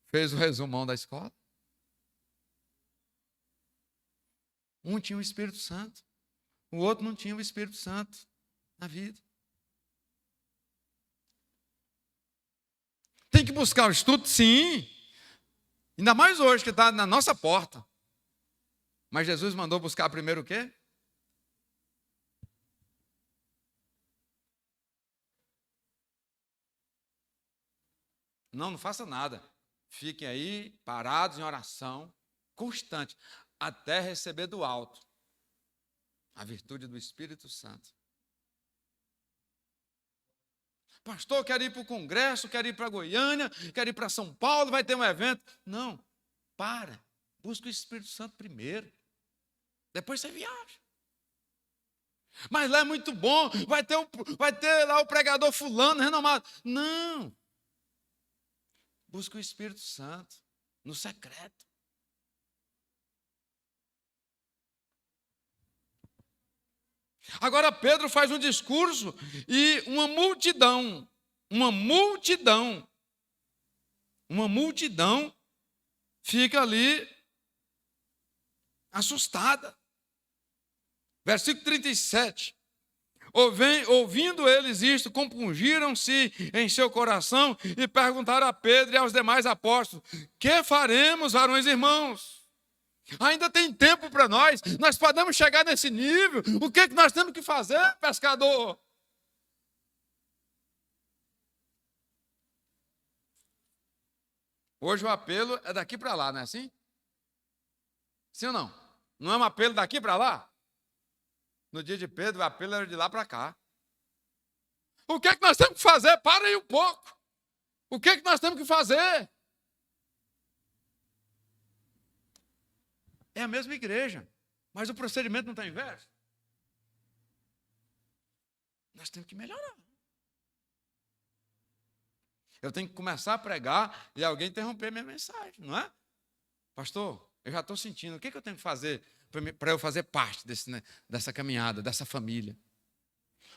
fez o resumão da escola. Um tinha o Espírito Santo, o outro não tinha o Espírito Santo na vida. Tem que buscar o estudo, sim. Ainda mais hoje que está na nossa porta. Mas Jesus mandou buscar primeiro o quê? Não faça nada. Fiquem aí parados em oração constante. Até receber do alto a virtude do Espírito Santo. Pastor, quero ir para o congresso, quero ir para Goiânia, quero ir para São Paulo, vai ter um evento. Não, busca o Espírito Santo primeiro. Depois você viaja. Mas lá é muito bom, vai ter lá o pregador fulano, renomado. Não. Busca o Espírito Santo no secreto. Agora Pedro faz um discurso e uma multidão fica ali assustada. Versículo 37. Ouvindo eles isto, compungiram-se em seu coração e perguntaram a Pedro e aos demais apóstolos, que faremos, varões irmãos? Ainda tem tempo para nós podemos chegar nesse nível. O que nós temos que fazer, pescador? Hoje o apelo é daqui para lá, não é assim? Sim ou não? Não é um apelo daqui para lá? No dia de Pedro, o apelo era de lá para cá. O que é que nós temos que fazer? Para aí um pouco. O que é que nós temos que fazer? É a mesma igreja, mas o procedimento não está inverso. Nós temos que melhorar. Eu tenho que começar a pregar e alguém interromper minha mensagem, não é? Pastor, eu já estou sentindo, o que eu tenho que fazer para eu fazer parte dessa caminhada, dessa família?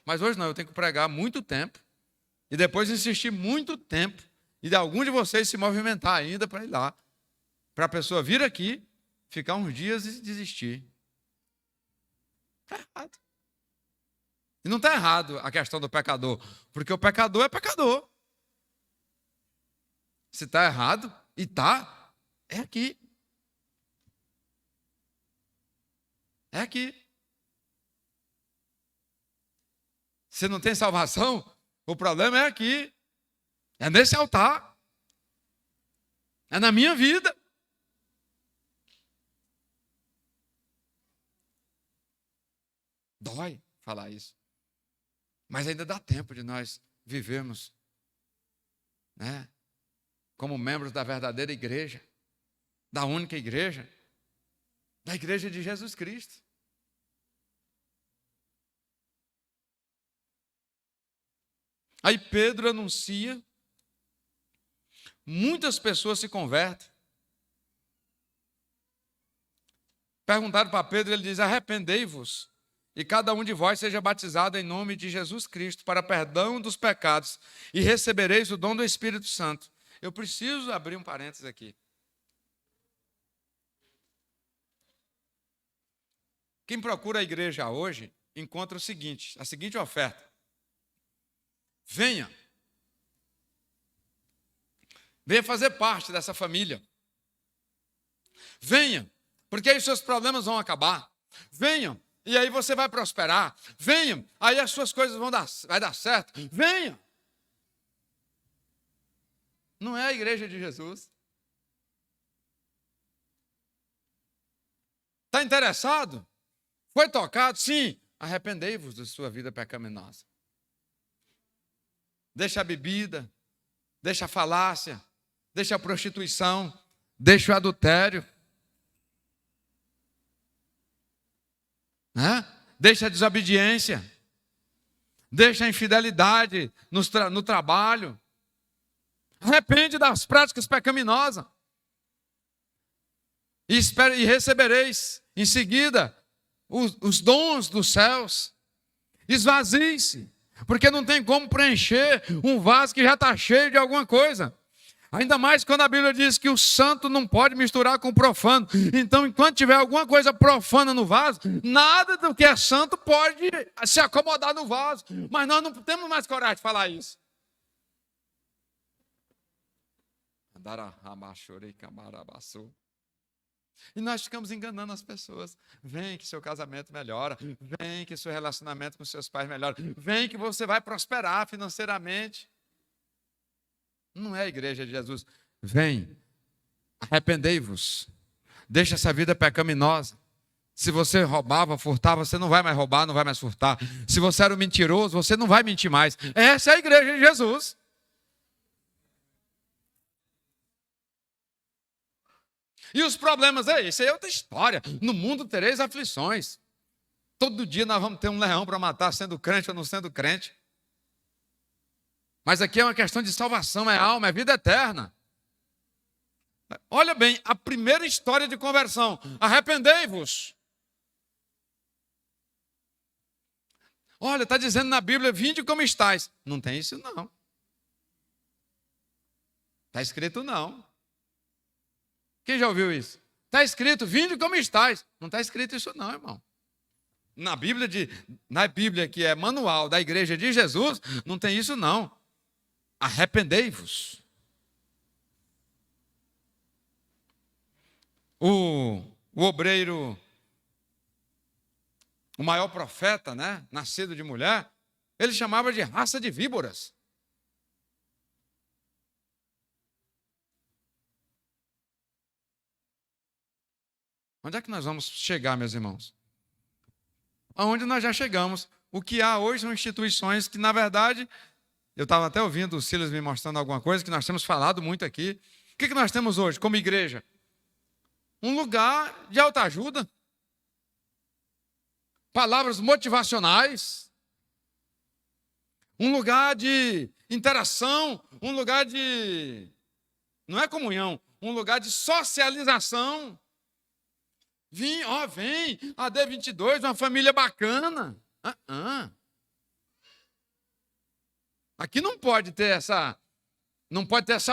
Mas hoje não, eu tenho que pregar muito tempo e depois insistir muito tempo e de algum de vocês se movimentar ainda para ir lá, para a pessoa vir aqui, ficar uns dias e desistir. Está errado. E não está errado a questão do pecador, porque o pecador é pecador. Se está errado, e está, é aqui. É aqui. Se não tem salvação, o problema é aqui. É nesse altar. É na minha vida. Dói falar isso. Mas ainda dá tempo de nós vivermos, né, como membros da verdadeira igreja, da única igreja, da igreja de Jesus Cristo. Aí Pedro anuncia, muitas pessoas se convertem. Perguntaram para Pedro, ele diz: arrependei-vos, e cada um de vós seja batizado em nome de Jesus Cristo para perdão dos pecados, e recebereis o dom do Espírito Santo. Eu preciso abrir um parênteses aqui. Quem procura a igreja hoje encontra o seguinte, a seguinte oferta: venha fazer parte dessa família. Venha, porque aí os seus problemas vão acabar. Venha, e aí você vai prosperar. Venha, aí as suas coisas vai dar certo. Venha. Não é a igreja de Jesus. Está interessado? Foi tocado? Sim. Arrependei-vos da sua vida pecaminosa. Deixa a bebida, deixa a falácia, deixa a prostituição, deixa o adultério. Deixa a desobediência. Deixa a infidelidade no trabalho. Arrepende das práticas pecaminosas. E recebereis em seguida os dons dos céus. Esvazie-se, porque não tem como preencher um vaso que já está cheio de alguma coisa. Ainda mais quando a Bíblia diz que o santo não pode misturar com o profano. Então, enquanto tiver alguma coisa profana no vaso, nada do que é santo pode se acomodar no vaso. Mas nós não temos mais coragem de falar isso. E nós ficamos enganando as pessoas. Vem que seu casamento melhora. Vem que seu relacionamento com seus pais melhora. Vem que você vai prosperar financeiramente. Não é a igreja de Jesus. Vem, arrependei-vos. Deixa essa vida pecaminosa. Se você roubava, furtava, você não vai mais roubar, não vai mais furtar. Se você era um mentiroso, você não vai mentir mais. Essa é a igreja de Jesus. E os problemas isso é outra história. No mundo tereis aflições. Todo dia nós vamos ter um leão para matar, sendo crente ou não sendo crente. Mas aqui é uma questão de salvação, é alma, é vida eterna. Olha bem, a primeira história de conversão. Arrependei-vos. Olha, está dizendo na Bíblia, vinde como estáis. Não tem isso não. Está escrito não. Quem já ouviu isso? Está escrito, vinde como estáis. Não está escrito isso não, irmão. Na Bíblia que é manual da igreja de Jesus, não tem isso não. Arrependei-vos. O obreiro, o maior profeta, né, nascido de mulher, ele chamava de raça de víboras. Onde é que nós vamos chegar, meus irmãos? Aonde nós já chegamos. o que há hoje são instituições que, na verdade, eu estava até ouvindo o Silas me mostrando alguma coisa que nós temos falado muito aqui. O que nós temos hoje como igreja? Um lugar de autoajuda, palavras motivacionais, um lugar de interação, um lugar de, não é comunhão, um lugar de socialização. Vem, a D22, uma família bacana. Aqui não pode ter essa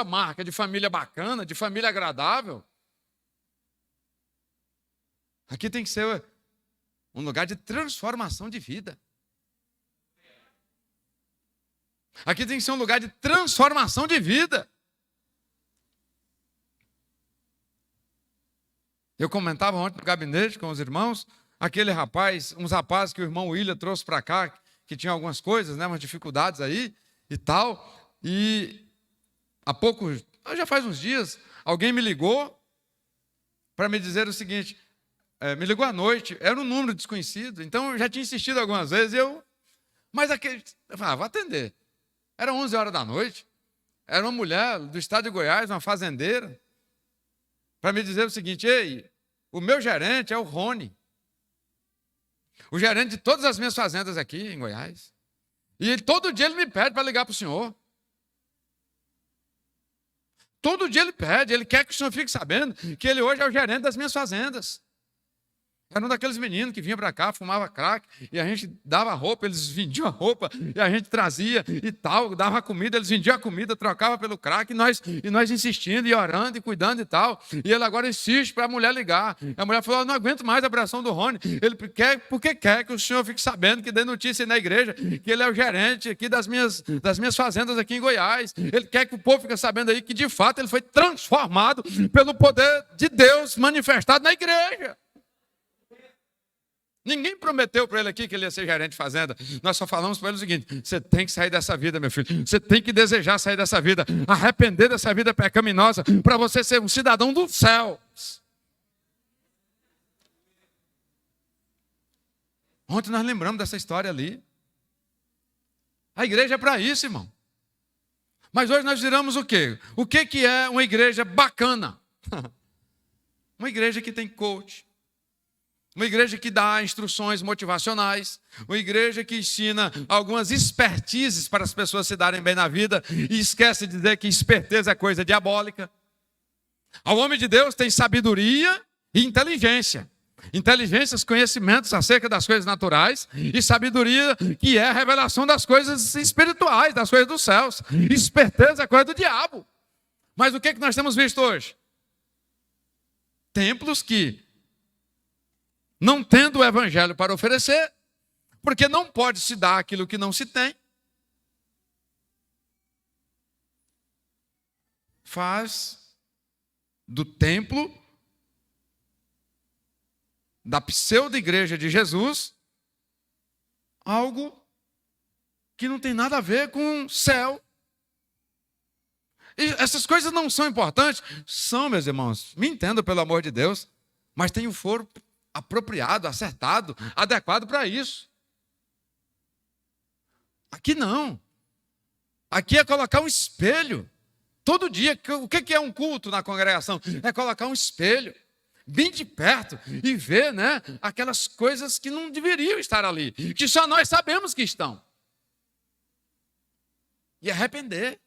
marca de família bacana, de família agradável. Aqui tem que ser um lugar de transformação de vida. Aqui tem que ser um lugar de transformação de vida. Eu comentava ontem no gabinete com os irmãos, uns rapazes que o irmão William trouxe para cá, que tinha algumas coisas, né, umas dificuldades aí e tal. E já faz uns dias, alguém me ligou para me dizer o seguinte, me ligou à noite, era um número desconhecido, então eu já tinha insistido algumas vezes, eu falei, vou atender. Era 11 horas da noite, era uma mulher do estado de Goiás, uma fazendeira, para me dizer o seguinte, ei, o meu gerente é o Rony, o gerente de todas as minhas fazendas aqui em Goiás, e todo dia ele me pede para ligar para o senhor. Todo dia ele pede, ele quer que o senhor fique sabendo que ele hoje é o gerente das minhas fazendas. Era um daqueles meninos que vinha para cá, fumava crack, e a gente dava roupa, eles vendiam a roupa, e a gente trazia e tal, dava comida, eles vendiam a comida, trocava pelo crack, e nós insistindo, e orando, e cuidando e tal. E ele agora insiste para a mulher ligar. A mulher falou, não aguento mais a pressão do Rony. Ele quer, porque quer que o senhor fique sabendo, que dê notícia na igreja, que ele é o gerente aqui das minhas fazendas aqui em Goiás. Ele quer que o povo fique sabendo aí que, de fato, ele foi transformado pelo poder de Deus manifestado na igreja. Ninguém prometeu para ele aqui que ele ia ser gerente de fazenda. Nós só falamos para ele o seguinte, você tem que sair dessa vida, meu filho. Você tem que desejar sair dessa vida, arrepender dessa vida pecaminosa, para você ser um cidadão dos céus. Ontem nós lembramos dessa história ali. A igreja é para isso, irmão. Mas hoje nós viramos o quê? O que é uma igreja bacana? Uma igreja que tem coach. Uma igreja que dá instruções motivacionais, uma igreja que ensina algumas expertises para as pessoas se darem bem na vida e esquece de dizer que esperteza é coisa diabólica. O homem de Deus tem sabedoria e inteligência. Inteligência, conhecimentos acerca das coisas naturais, e sabedoria, que é a revelação das coisas espirituais, das coisas dos céus. Esperteza é coisa do diabo. Mas o que nós temos visto hoje? Templos que, não tendo o evangelho para oferecer, porque não pode se dar aquilo que não se tem, faz do templo, da pseudo-igreja de Jesus, algo que não tem nada a ver com o céu. E essas coisas não são importantes? São, meus irmãos, me entendam pelo amor de Deus, mas tem o foro apropriado, acertado, adequado para isso. Aqui não. Aqui é colocar um espelho. Todo dia, o que é um culto na congregação? É colocar um espelho, bem de perto, e ver, né, aquelas coisas que não deveriam estar ali, que só nós sabemos que estão. E arrepender.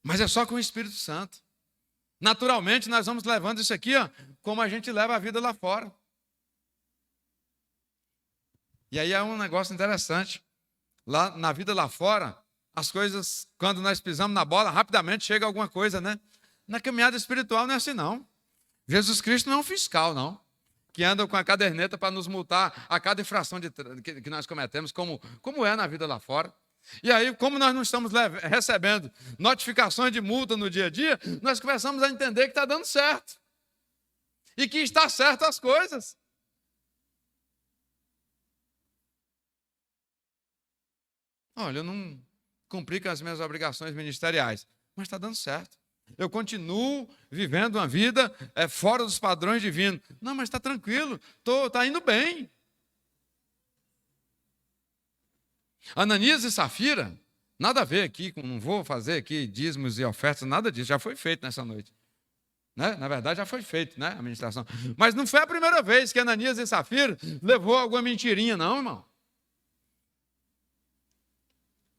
Mas é só com o Espírito Santo. Naturalmente, nós vamos levando isso aqui, como a gente leva a vida lá fora. E aí é um negócio interessante. Lá na vida lá fora, as coisas, quando nós pisamos na bola, rapidamente chega alguma coisa, né? Na caminhada espiritual não é assim, não. Jesus Cristo não é um fiscal, não, que anda com a caderneta para nos multar a cada infração que nós cometemos, como é na vida lá fora. E aí, como nós não estamos recebendo notificações de multa no dia a dia, nós começamos a entender que está dando certo. E que está certo as coisas. Olha, eu não cumpri com as minhas obrigações ministeriais, mas está dando certo. Eu continuo vivendo uma vida fora dos padrões divinos. Não, mas está tranquilo, está indo bem. Ananias e Safira, nada a ver aqui, não vou fazer aqui dízimos e ofertas, nada disso, já foi feito nessa noite. Né? Na verdade, já foi feito, né, a ministração. Mas não foi a primeira vez que Ananias e Safira levou alguma mentirinha, não, irmão.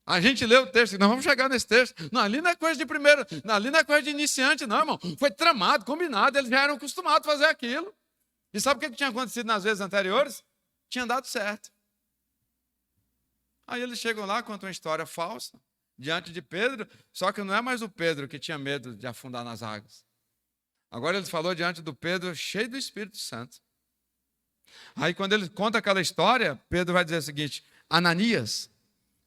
A gente lê o texto, nós vamos chegar nesse texto. Não, ali não é coisa de primeira, ali não é coisa de iniciante, não, irmão. Foi tramado, combinado, eles já eram acostumados a fazer aquilo. E sabe o que tinha acontecido nas vezes anteriores? Tinha dado certo. Aí eles chegam lá, contam uma história falsa, diante de Pedro, só que não é mais o Pedro que tinha medo de afundar nas águas. Agora ele falou diante do Pedro, cheio do Espírito Santo. Aí quando ele conta aquela história, Pedro vai dizer o seguinte: Ananias,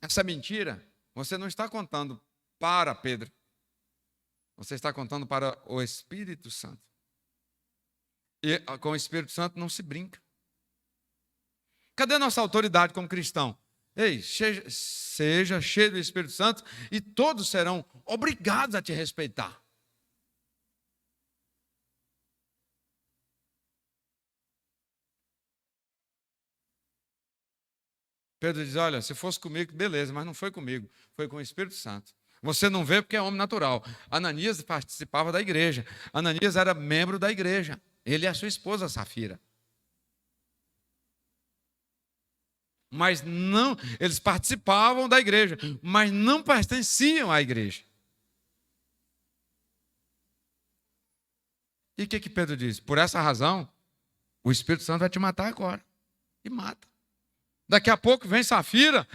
essa mentira, você não está contando para Pedro. Você está contando para o Espírito Santo. E com o Espírito Santo não se brinca. Cadê a nossa autoridade como cristão? Ei, seja cheio do Espírito Santo e todos serão obrigados a te respeitar. Pedro diz, olha, se fosse comigo, beleza, mas não foi comigo, foi com o Espírito Santo. Você não vê porque é homem natural. Ananias participava da igreja. Ananias era membro da igreja. Ele e a sua esposa, Safira. Mas não, eles participavam da igreja, mas não pertenciam à igreja. E o que Pedro diz? Por essa razão, o Espírito Santo vai te matar agora. E mata. Daqui a pouco vem Safira,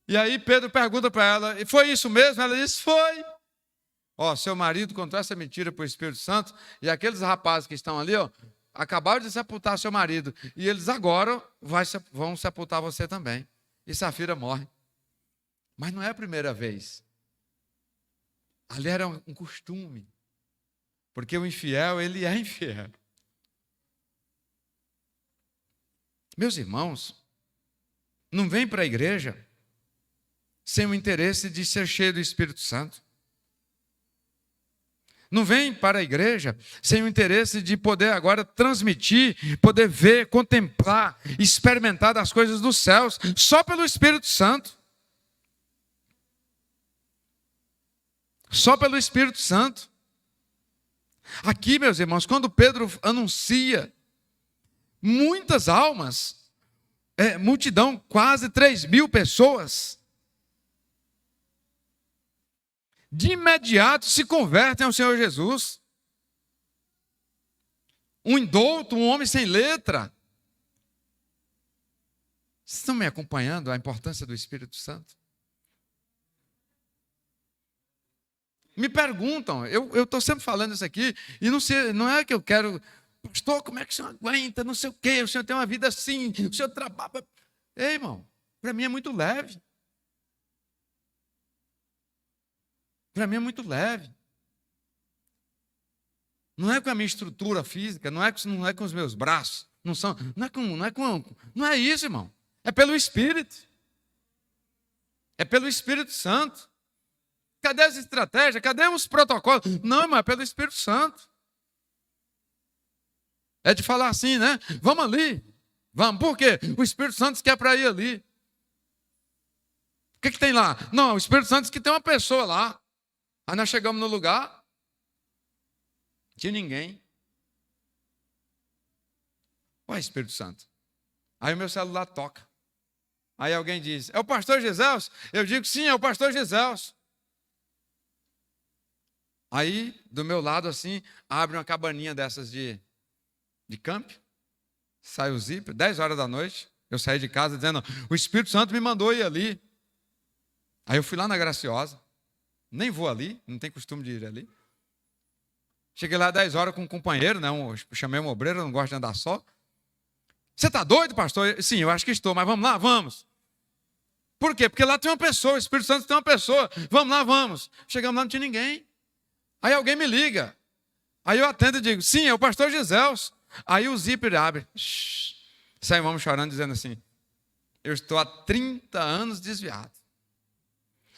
e aí Pedro pergunta para ela, e foi isso mesmo? Ela diz, foi. Ó, seu marido contou essa mentira para o Espírito Santo, e aqueles rapazes que estão ali, ó, acabaram de sepultar seu marido, e eles agora vão sepultar você também. E Safira morre. Mas não é a primeira vez. Ali era um costume. Porque o infiel, ele é infiel. Meus irmãos, não vem para a igreja sem o interesse de ser cheio do Espírito Santo. Não vem para a igreja sem o interesse de poder agora transmitir, poder ver, contemplar, experimentar das coisas dos céus, só pelo Espírito Santo. Só pelo Espírito Santo. Aqui, meus irmãos, quando Pedro anuncia muitas almas, multidão, quase 3.000 pessoas, de imediato se convertem ao Senhor Jesus. Um indouto, um homem sem letra. Vocês estão me acompanhando a importância do Espírito Santo? Me perguntam, eu estou sempre falando isso aqui, e não é que eu quero, pastor, como é que o senhor aguenta, não sei o quê, o senhor tem uma vida assim, o senhor trabalha. Ei, irmão, para mim é muito leve. Para mim é muito leve. Não é com a minha estrutura física, não é com os meus braços, não é isso, irmão. É pelo Espírito. É pelo Espírito Santo. Cadê as estratégias? Cadê os protocolos? Não, irmão, é pelo Espírito Santo. É de falar assim, né? Vamos ali. Vamos. Por quê? O Espírito Santo quer para ir ali. O que tem lá? Não, o Espírito Santo diz que tem uma pessoa lá. Aí nós chegamos no lugar, de ninguém. Olha, Espírito Santo. Aí o meu celular toca. Aí alguém diz, é o pastor Giselso? Eu digo, sim, é o pastor Giselso. Aí, do meu lado, assim, abre uma cabaninha dessas de camp. Sai o zíper, 10 horas da noite. Eu saí de casa dizendo, o Espírito Santo me mandou ir ali. Aí eu fui lá na Graciosa. Nem vou ali, não tenho costume de ir ali. Cheguei lá 10 horas com um companheiro, né? Chamei um obreiro, eu não gosto de andar só. Você está doido, pastor? Sim, eu acho que estou, mas vamos lá, vamos. Por quê? Porque lá tem uma pessoa, o Espírito Santo tem uma pessoa. Vamos lá, vamos. Chegamos lá, não tinha ninguém. Aí alguém me liga. Aí eu atendo e digo, sim, é o pastor Giselso. Aí o zíper abre. Saímos chorando, dizendo assim, eu estou há 30 anos desviado.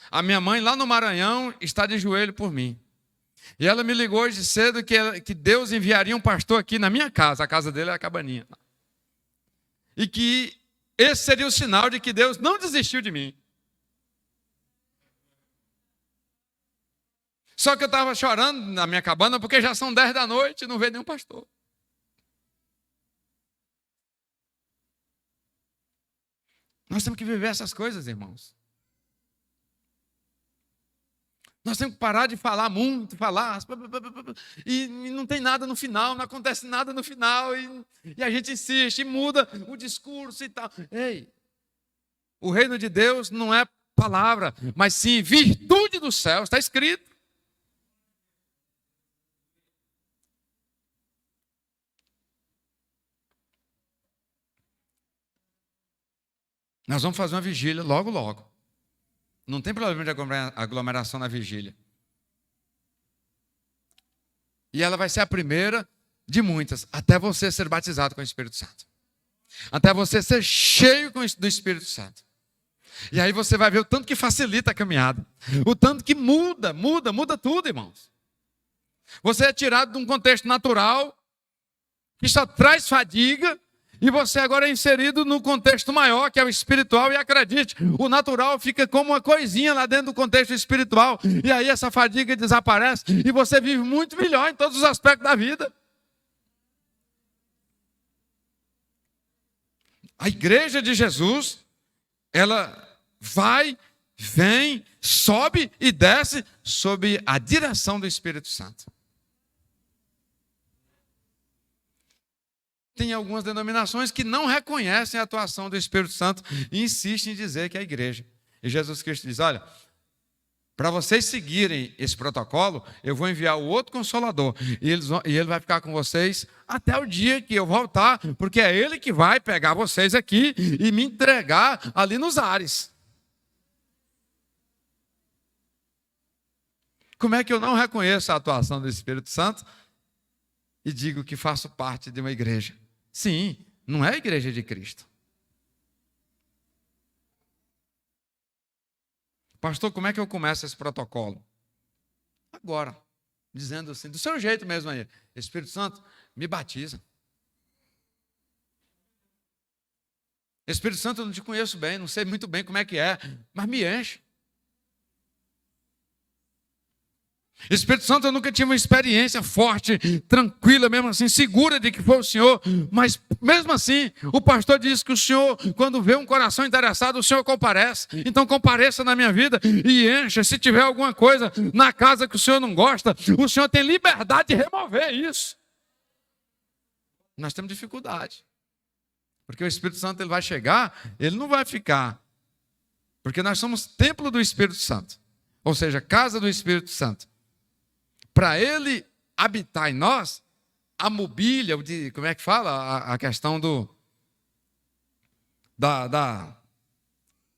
A minha mãe lá no Maranhão está de joelho por mim. E ela me ligou hoje cedo que Deus enviaria um pastor aqui na minha casa. A casa dele é a cabaninha. E que esse seria o sinal de que Deus não desistiu de mim. Só que eu estava chorando na minha cabana porque já são 10 da noite e não veio nenhum pastor. Nós temos que viver essas coisas, irmãos. Nós temos que parar de falar muito, e não tem nada no final, não acontece nada no final, e a gente insiste, e muda o discurso e tal. Ei, o reino de Deus não é palavra, mas sim virtude do céu, está escrito. Nós vamos fazer uma vigília logo, logo. Não tem problema de aglomeração na vigília. E ela vai ser a primeira de muitas, até você ser batizado com o Espírito Santo. Até você ser cheio do Espírito Santo. E aí você vai ver o tanto que facilita a caminhada. O tanto que muda tudo, irmãos. Você é tirado de um contexto natural, que só traz fadiga, e você agora é inserido no contexto maior, que é o espiritual, e acredite, o natural fica como uma coisinha lá dentro do contexto espiritual, e aí essa fadiga desaparece, e você vive muito melhor em todos os aspectos da vida. A igreja de Jesus, ela vai, vem, sobe e desce sob a direção do Espírito Santo. Tem algumas denominações que não reconhecem a atuação do Espírito Santo e insistem em dizer que é a igreja. E Jesus Cristo diz, olha, para vocês seguirem esse protocolo, eu vou enviar o outro Consolador. E ele vai ficar com vocês até o dia que eu voltar, porque é ele que vai pegar vocês aqui e me entregar ali nos ares. Como é que eu não reconheço a atuação do Espírito Santo e digo que faço parte de uma igreja? Sim, não é a igreja de Cristo. Pastor, como é que eu começo esse protocolo? Agora, dizendo assim, do seu jeito mesmo aí, Espírito Santo, me batiza. Espírito Santo, eu não te conheço bem, não sei muito bem como é que é, mas me enche. Espírito Santo, eu nunca tive uma experiência forte, tranquila, mesmo assim, segura de que foi o Senhor, mas mesmo assim, o pastor disse que o Senhor, quando vê um coração interessado, o Senhor comparece. Então compareça na minha vida e encha. Se tiver alguma coisa na casa que o Senhor não gosta, o Senhor tem liberdade de remover isso. Nós temos dificuldade, porque o Espírito Santo ele vai chegar, ele não vai ficar, porque nós somos templo do Espírito Santo, ou seja, casa do Espírito Santo. Para ele habitar em nós, a mobília, como é que fala? A questão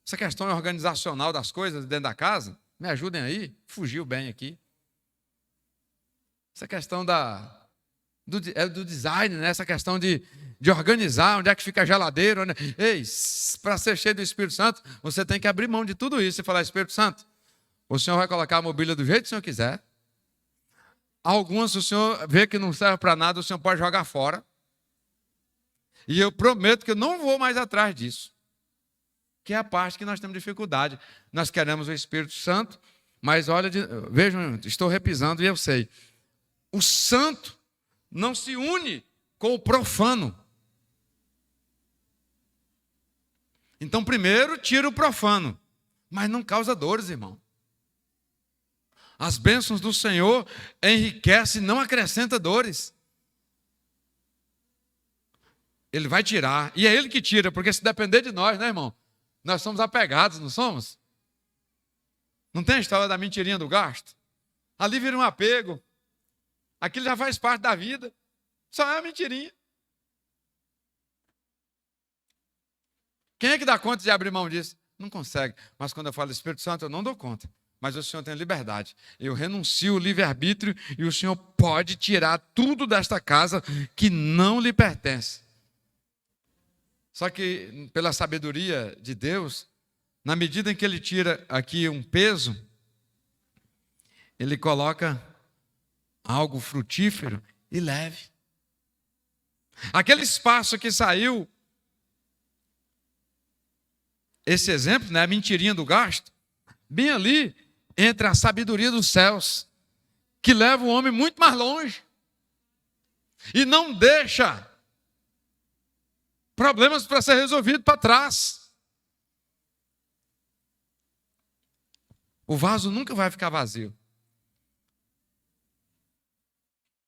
essa questão organizacional das coisas dentro da casa, me ajudem aí, fugiu bem aqui. Essa questão do design, né? Essa questão de organizar, onde é que fica a geladeira. Ei, para ser cheio do Espírito Santo, você tem que abrir mão de tudo isso e falar, Espírito Santo, o Senhor vai colocar a mobília do jeito que o Senhor quiser. Algumas, se o Senhor vê que não serve para nada, o Senhor pode jogar fora. E eu prometo que eu não vou mais atrás disso. Que é a parte que nós temos dificuldade. Nós queremos o Espírito Santo, mas olha, vejam, estou repisando e eu sei. O santo não se une com o profano. Então, primeiro, tira o profano. Mas não causa dores, irmão. As bênçãos do Senhor enriquecem e não acrescenta dores. Ele vai tirar. E é Ele que tira, porque se depender de nós, né, irmão? Nós somos apegados, não somos? Não tem a história da mentirinha do gasto? Ali vira um apego. Aquilo já faz parte da vida. Só é uma mentirinha. Quem é que dá conta de abrir mão disso? Não consegue. Mas quando eu falo Espírito Santo, eu não dou conta. Mas o Senhor tem liberdade. Eu renuncio o livre-arbítrio e o Senhor pode tirar tudo desta casa que não lhe pertence. Só que, pela sabedoria de Deus, na medida em que Ele tira aqui um peso, Ele coloca algo frutífero e leve. Aquele espaço que saiu esse exemplo, né, a mentirinha do gasto, bem ali entre a sabedoria dos céus, que leva o homem muito mais longe e não deixa problemas para ser resolvido para trás. O vaso nunca vai ficar vazio.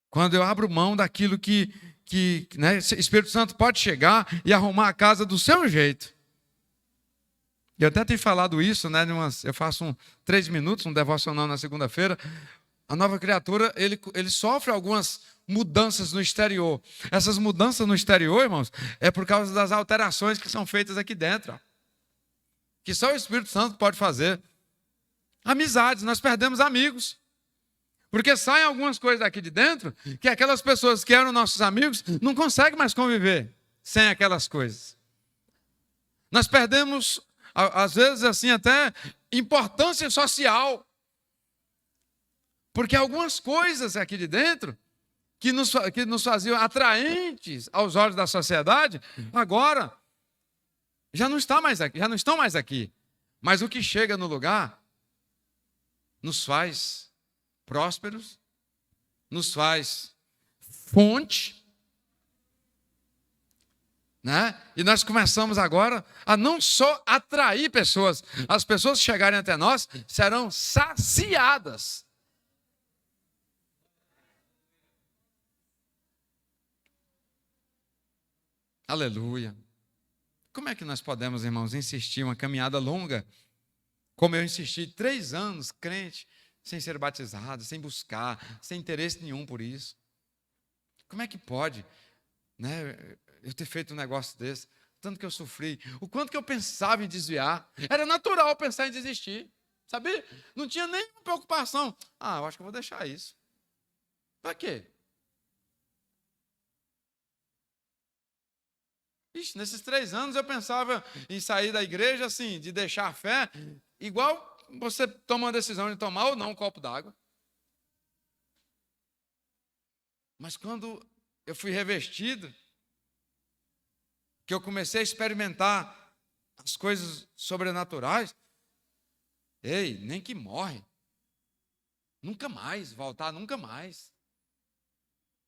Quando eu abro mão daquilo que né, Espírito Santo pode chegar e arrumar a casa do seu jeito. Eu até tenho falado isso, né? Eu faço 3 minutos, um devocional na segunda-feira. A nova criatura, ele sofre algumas mudanças no exterior. Essas mudanças no exterior, irmãos, é por causa das alterações que são feitas aqui dentro. Ó. Que só o Espírito Santo pode fazer. Amizades, nós perdemos amigos. Porque saem algumas coisas daqui de dentro que aquelas pessoas que eram nossos amigos não conseguem mais conviver sem aquelas coisas. Nós perdemos, às vezes, assim, até importância social. Porque algumas coisas aqui de dentro que nos faziam atraentes aos olhos da sociedade, agora já não estão mais aqui. Mas o que chega no lugar nos faz prósperos, nos faz fonte, né? E nós começamos agora a não só atrair pessoas, as pessoas que chegarem até nós serão saciadas. Aleluia. Como é que nós podemos, irmãos, insistir uma caminhada longa, como eu insisti 3 anos, crente, sem ser batizado, sem buscar, sem interesse nenhum por isso? Como é que pode, né, eu ter feito um negócio desse? Tanto que eu sofri, o quanto que eu pensava em desviar. Era natural pensar em desistir, sabia? Não tinha nenhuma preocupação. Eu acho que eu vou deixar isso. Para quê? Ixi, nesses 3 anos eu pensava em sair da igreja, assim, de deixar a fé, igual você toma uma decisão de tomar ou não um copo d'água. Mas quando eu fui revestido, que eu comecei a experimentar as coisas sobrenaturais, nem que morre. Nunca mais, voltar nunca mais.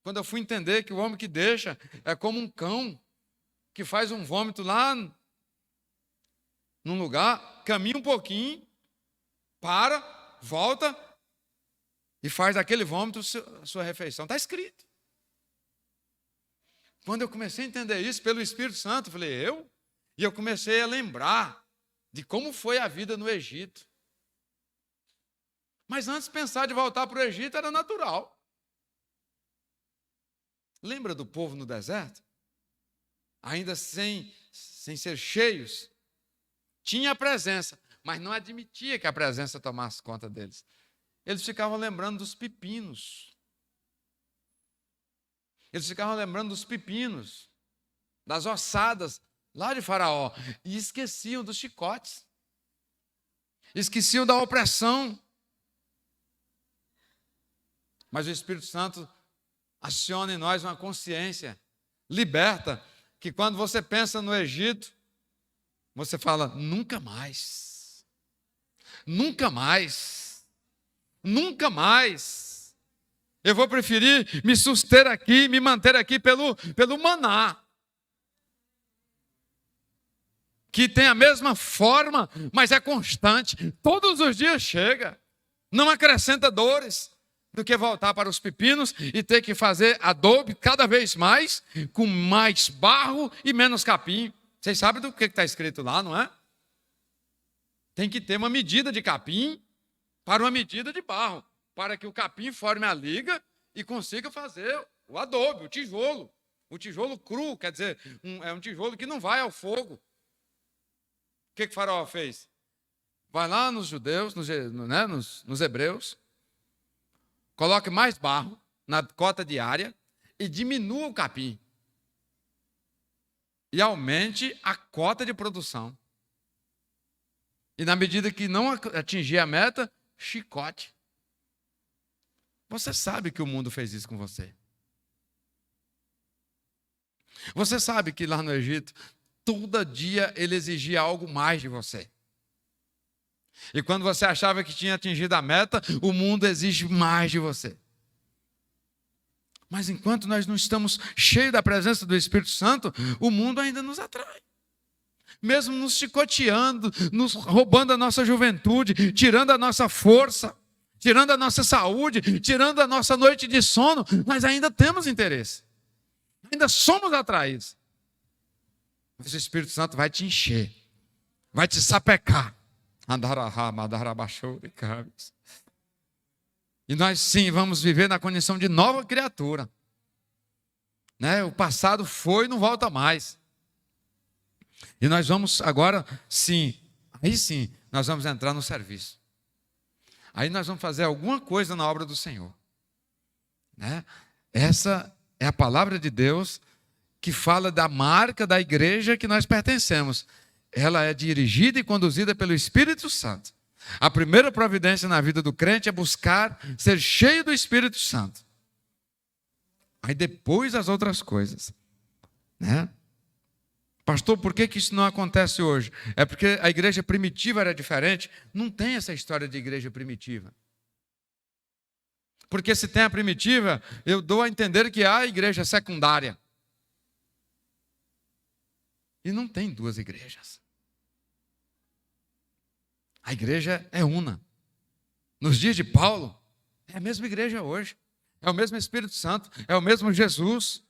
Quando eu fui entender que o homem que deixa é como um cão que faz um vômito lá num lugar, caminha um pouquinho, volta e faz daquele vômito a sua refeição. Está escrito. Quando eu comecei a entender isso pelo Espírito Santo, eu falei, E eu comecei a lembrar de como foi a vida no Egito. Mas antes de pensar de voltar para o Egito era natural. Lembra do povo no deserto? Ainda sem ser cheios, tinha a presença, mas não admitia que a presença tomasse conta deles. Eles ficavam lembrando dos pepinos. Eles ficavam lembrando dos pepinos, das ossadas lá de Faraó, e esqueciam dos chicotes. Esqueciam da opressão. Mas o Espírito Santo aciona em nós uma consciência liberta, que quando você pensa no Egito, você fala, nunca mais. Nunca mais. Nunca mais. Eu vou preferir me suster aqui, me manter aqui pelo maná. Que tem a mesma forma, mas é constante. Todos os dias chega. Não acrescenta dores. Do que voltar para os pepinos e ter que fazer adobe cada vez mais, com mais barro e menos capim. Vocês sabem do que está escrito lá, não é? Tem que ter uma medida de capim para uma medida de barro, para que o capim forme a liga e consiga fazer o adobe, o tijolo. O tijolo cru, quer dizer, é um tijolo que não vai ao fogo. O que o Faraó fez? Vai lá nos judeus, nos hebreus, coloque mais barro na cota diária e diminua o capim. E aumente a cota de produção. E na medida que não atingir a meta, chicote. Você sabe que o mundo fez isso com você. Você sabe que lá no Egito todo dia ele exigia algo mais de você. E quando você achava que tinha atingido a meta, o mundo exige mais de você. Mas enquanto nós não estamos cheios da presença do Espírito Santo, o mundo ainda nos atrai. Mesmo nos chicoteando, nos roubando a nossa juventude, tirando a nossa força, tirando a nossa saúde, tirando a nossa noite de sono, nós ainda temos interesse. Ainda somos atraídos. Mas o Espírito Santo vai te encher, vai te sapecar. E nós sim vamos viver na condição de nova criatura. Né? O passado foi e não volta mais. E nós vamos agora, sim, aí sim, nós vamos entrar no serviço. Aí nós vamos fazer alguma coisa na obra do Senhor. Né? Essa é a palavra de Deus que fala da marca da igreja que nós pertencemos. Ela é dirigida e conduzida pelo Espírito Santo. A primeira providência na vida do crente é buscar ser cheio do Espírito Santo. Aí depois as outras coisas. Né? Pastor, por que isso não acontece hoje? É porque a igreja primitiva era diferente? Não tem essa história de igreja primitiva. Porque se tem a primitiva, eu dou a entender que há a igreja secundária. E não tem duas igrejas. A igreja é una. Nos dias de Paulo, é a mesma igreja hoje. É o mesmo Espírito Santo, é o mesmo Jesus,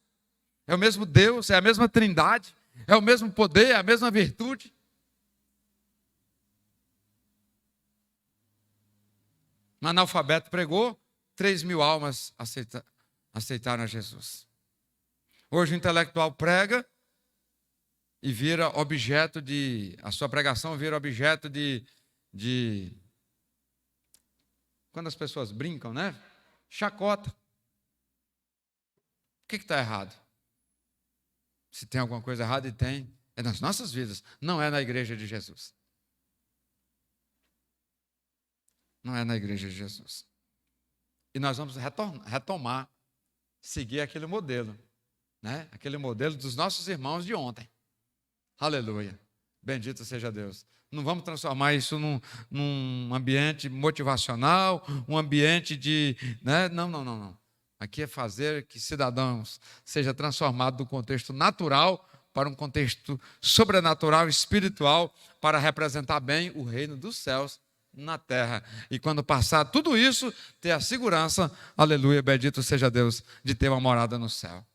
é o mesmo Deus, é a mesma Trindade, é o mesmo poder, é a mesma virtude. Um analfabeto pregou, 3.000 almas aceitaram a Jesus. Hoje o intelectual prega e vira objeto a sua pregação vira objeto de quando as pessoas brincam, né? Chacota. O que está errado? Se tem alguma coisa errada, e tem, é nas nossas vidas, não é na igreja de Jesus. Não é na igreja de Jesus. E nós vamos retomar, seguir aquele modelo, né? Aquele modelo dos nossos irmãos de ontem. Aleluia. Bendito seja Deus. Não vamos transformar isso num ambiente motivacional, um ambiente de... Né? Não. Aqui é fazer que cidadãos sejam transformados do contexto natural para um contexto sobrenatural, espiritual, para representar bem o reino dos céus na terra. E quando passar tudo isso, ter a segurança, aleluia, bendito seja Deus, de ter uma morada no céu.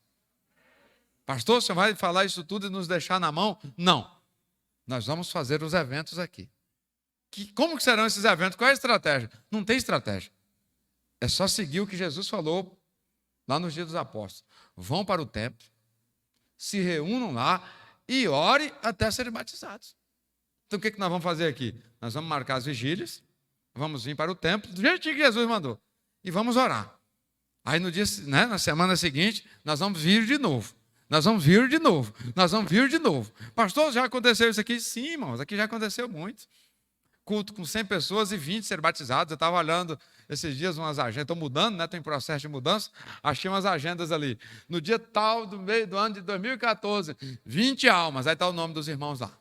Pastor, o senhor vai falar isso tudo e nos deixar na mão? Não. Nós vamos fazer os eventos aqui. Como que serão esses eventos? Qual é a estratégia? Não tem estratégia. É só seguir o que Jesus falou lá nos dias dos apóstolos. Vão para o templo, se reúnam lá e orem até serem batizados. Então o que nós vamos fazer aqui? Nós vamos marcar as vigílias, vamos vir para o templo, do jeitinho que Jesus mandou, e vamos orar. Aí no dia, né, na semana seguinte, nós vamos vir de novo. Nós vamos vir de novo. Nós vamos vir de novo. Pastor, já aconteceu isso aqui? Sim, irmãos, aqui já aconteceu muito. Culto com 100 pessoas e 20 ser batizados. Eu estava olhando esses dias umas agendas, estou mudando, né? Estou em processo de mudança. Achei umas agendas ali. No dia tal do meio do ano de 2014, 20 almas. Aí está o nome dos irmãos lá.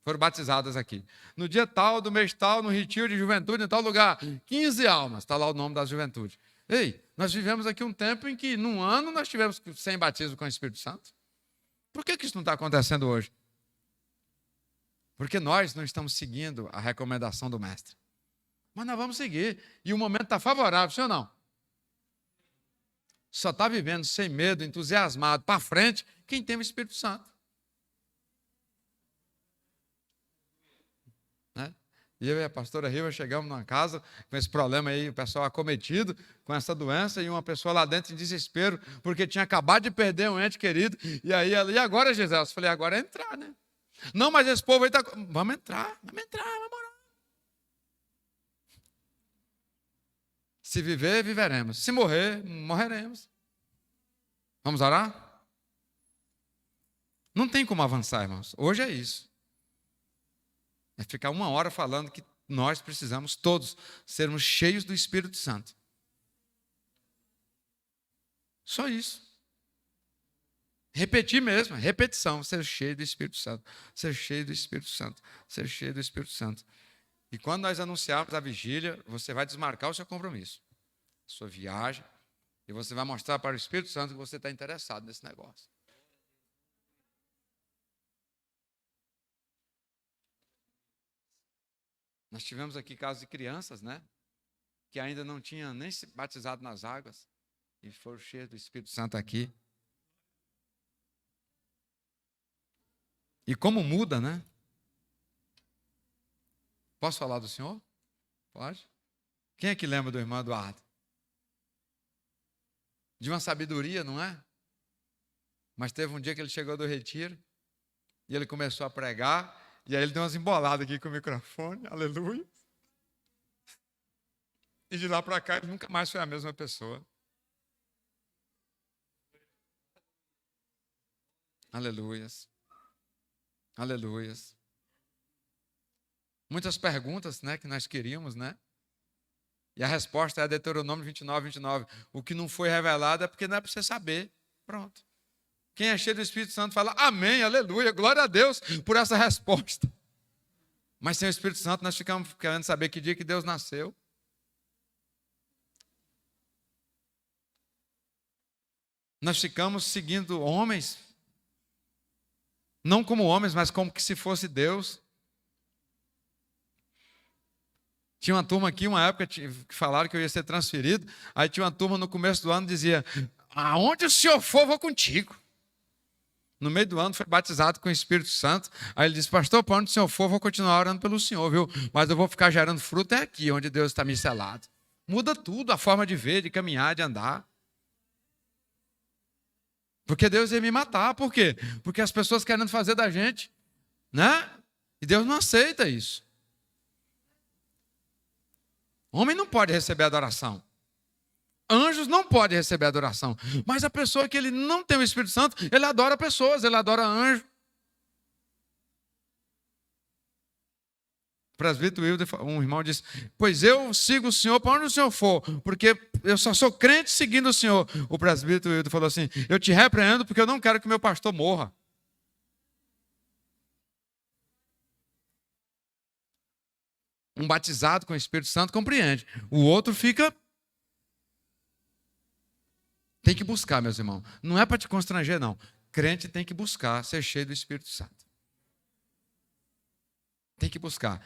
Foram batizadas aqui. No dia tal do mês tal, no retiro de juventude, em tal lugar, 15 almas. Está lá o nome da juventude. Ei, nós vivemos aqui um tempo em que, num ano, nós tivemos 100 batismos com o Espírito Santo. Por que isso não está acontecendo hoje? Porque nós não estamos seguindo a recomendação do mestre. Mas nós vamos seguir. E o momento está favorável, sim ou não? Só está vivendo sem medo, entusiasmado, para frente, quem tem o Espírito Santo. Né? E eu e a pastora Riva chegamos numa casa com esse problema aí, o pessoal acometido com essa doença e uma pessoa lá dentro em desespero, porque tinha acabado de perder um ente querido. E aí, e agora, Gisele? Eu falei, agora é entrar, né? Não, mas esse povo aí está... Vamos entrar, vamos orar. Se viver, viveremos. Se morrer, morreremos. Vamos orar? Não tem como avançar, irmãos. Hoje é isso. É ficar 1 hora falando que nós precisamos todos sermos cheios do Espírito Santo. Só isso. Repetir mesmo, repetição, ser cheio do Espírito Santo, ser cheio do Espírito Santo, ser cheio do Espírito Santo. E quando nós anunciarmos a vigília, você vai desmarcar o seu compromisso, a sua viagem, e você vai mostrar para o Espírito Santo que você está interessado nesse negócio. Nós tivemos aqui casos de crianças, né? Que ainda não tinham nem se batizado nas águas e foram cheios do Espírito Santo aqui. E como muda, né? Posso falar do senhor? Pode? Quem é que lembra do irmão Eduardo? De uma sabedoria, não é? Mas teve um dia que ele chegou do retiro e ele começou a pregar e aí ele deu umas emboladas aqui com o microfone, aleluia. E de lá para cá ele nunca mais foi a mesma pessoa. Aleluias. Aleluias. Muitas perguntas, né, que nós queríamos, né? E a resposta é Deuteronômio 29. O que não foi revelado é porque não é para você saber. Pronto. Quem é cheio do Espírito Santo fala amém, aleluia, glória a Deus por essa resposta. Mas sem o Espírito Santo nós ficamos querendo saber que dia que Deus nasceu. Nós ficamos seguindo homens, não como homens, mas como que se fosse Deus. Tinha uma turma aqui, uma época, que falaram que eu ia ser transferido. Aí tinha uma turma no começo do ano que dizia, aonde o senhor for, eu vou contigo. No meio do ano foi batizado com o Espírito Santo. Aí ele disse, pastor, para onde o senhor for, eu vou continuar orando pelo senhor, viu? Mas eu vou ficar gerando fruto é aqui, onde Deus está me selado. Muda tudo, a forma de ver, de caminhar, de andar. Porque Deus ia me matar. Por quê? Porque as pessoas querendo fazer da gente, né? E Deus não aceita isso. Homem não pode receber adoração. Anjos não podem receber adoração. Mas a pessoa que ele não tem o Espírito Santo, ele adora pessoas, ele adora anjo. O presbítero Wilder, um irmão disse, pois eu sigo o Senhor para onde o Senhor for, porque eu só sou crente seguindo o Senhor. O presbítero Wilder falou assim, eu te repreendo porque eu não quero que meu pastor morra. Um batizado com o Espírito Santo compreende. O outro fica... Tem que buscar, meus irmãos. Não é para te constranger, não. Crente tem que buscar ser cheio do Espírito Santo. Tem que buscar.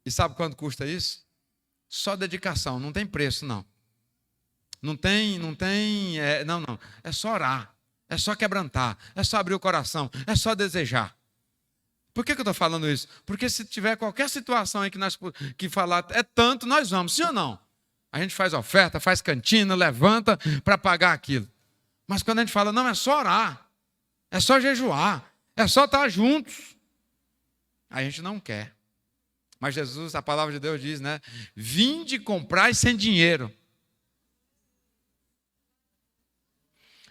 E sabe quanto custa isso? Só dedicação, não tem preço, não. Não. É só orar. É só quebrantar. É só abrir o coração. É só desejar. Por que eu estou falando isso? Porque se tiver qualquer situação aí que falar é tanto, nós vamos, sim ou não? A gente faz oferta, faz cantina, levanta para pagar aquilo. Mas quando a gente fala, não, é só orar, é só jejuar, é só estar juntos, a gente não quer. Mas Jesus, a palavra de Deus diz, né? Vinde comprai sem dinheiro.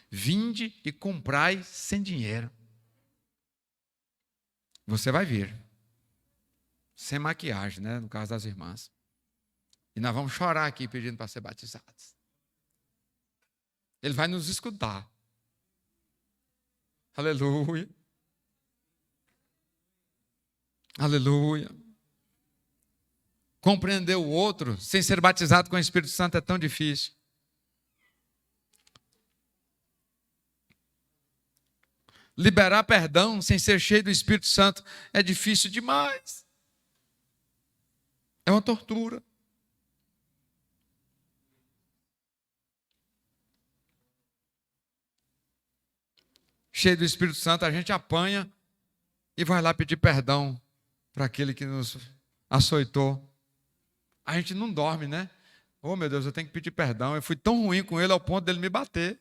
Vinde e comprai sem dinheiro. Você vai vir. Sem maquiagem, né? No caso das irmãs. E nós vamos chorar aqui pedindo para ser batizados. Ele vai nos escutar. Aleluia. Aleluia. Compreender o outro sem ser batizado com o Espírito Santo é tão difícil. Liberar perdão sem ser cheio do Espírito Santo é difícil demais. É uma tortura. Cheio do Espírito Santo, a gente apanha e vai lá pedir perdão para aquele que nos açoitou. A gente não dorme, né? Oh, meu Deus, eu tenho que pedir perdão. Eu fui tão ruim com ele ao ponto dele me bater.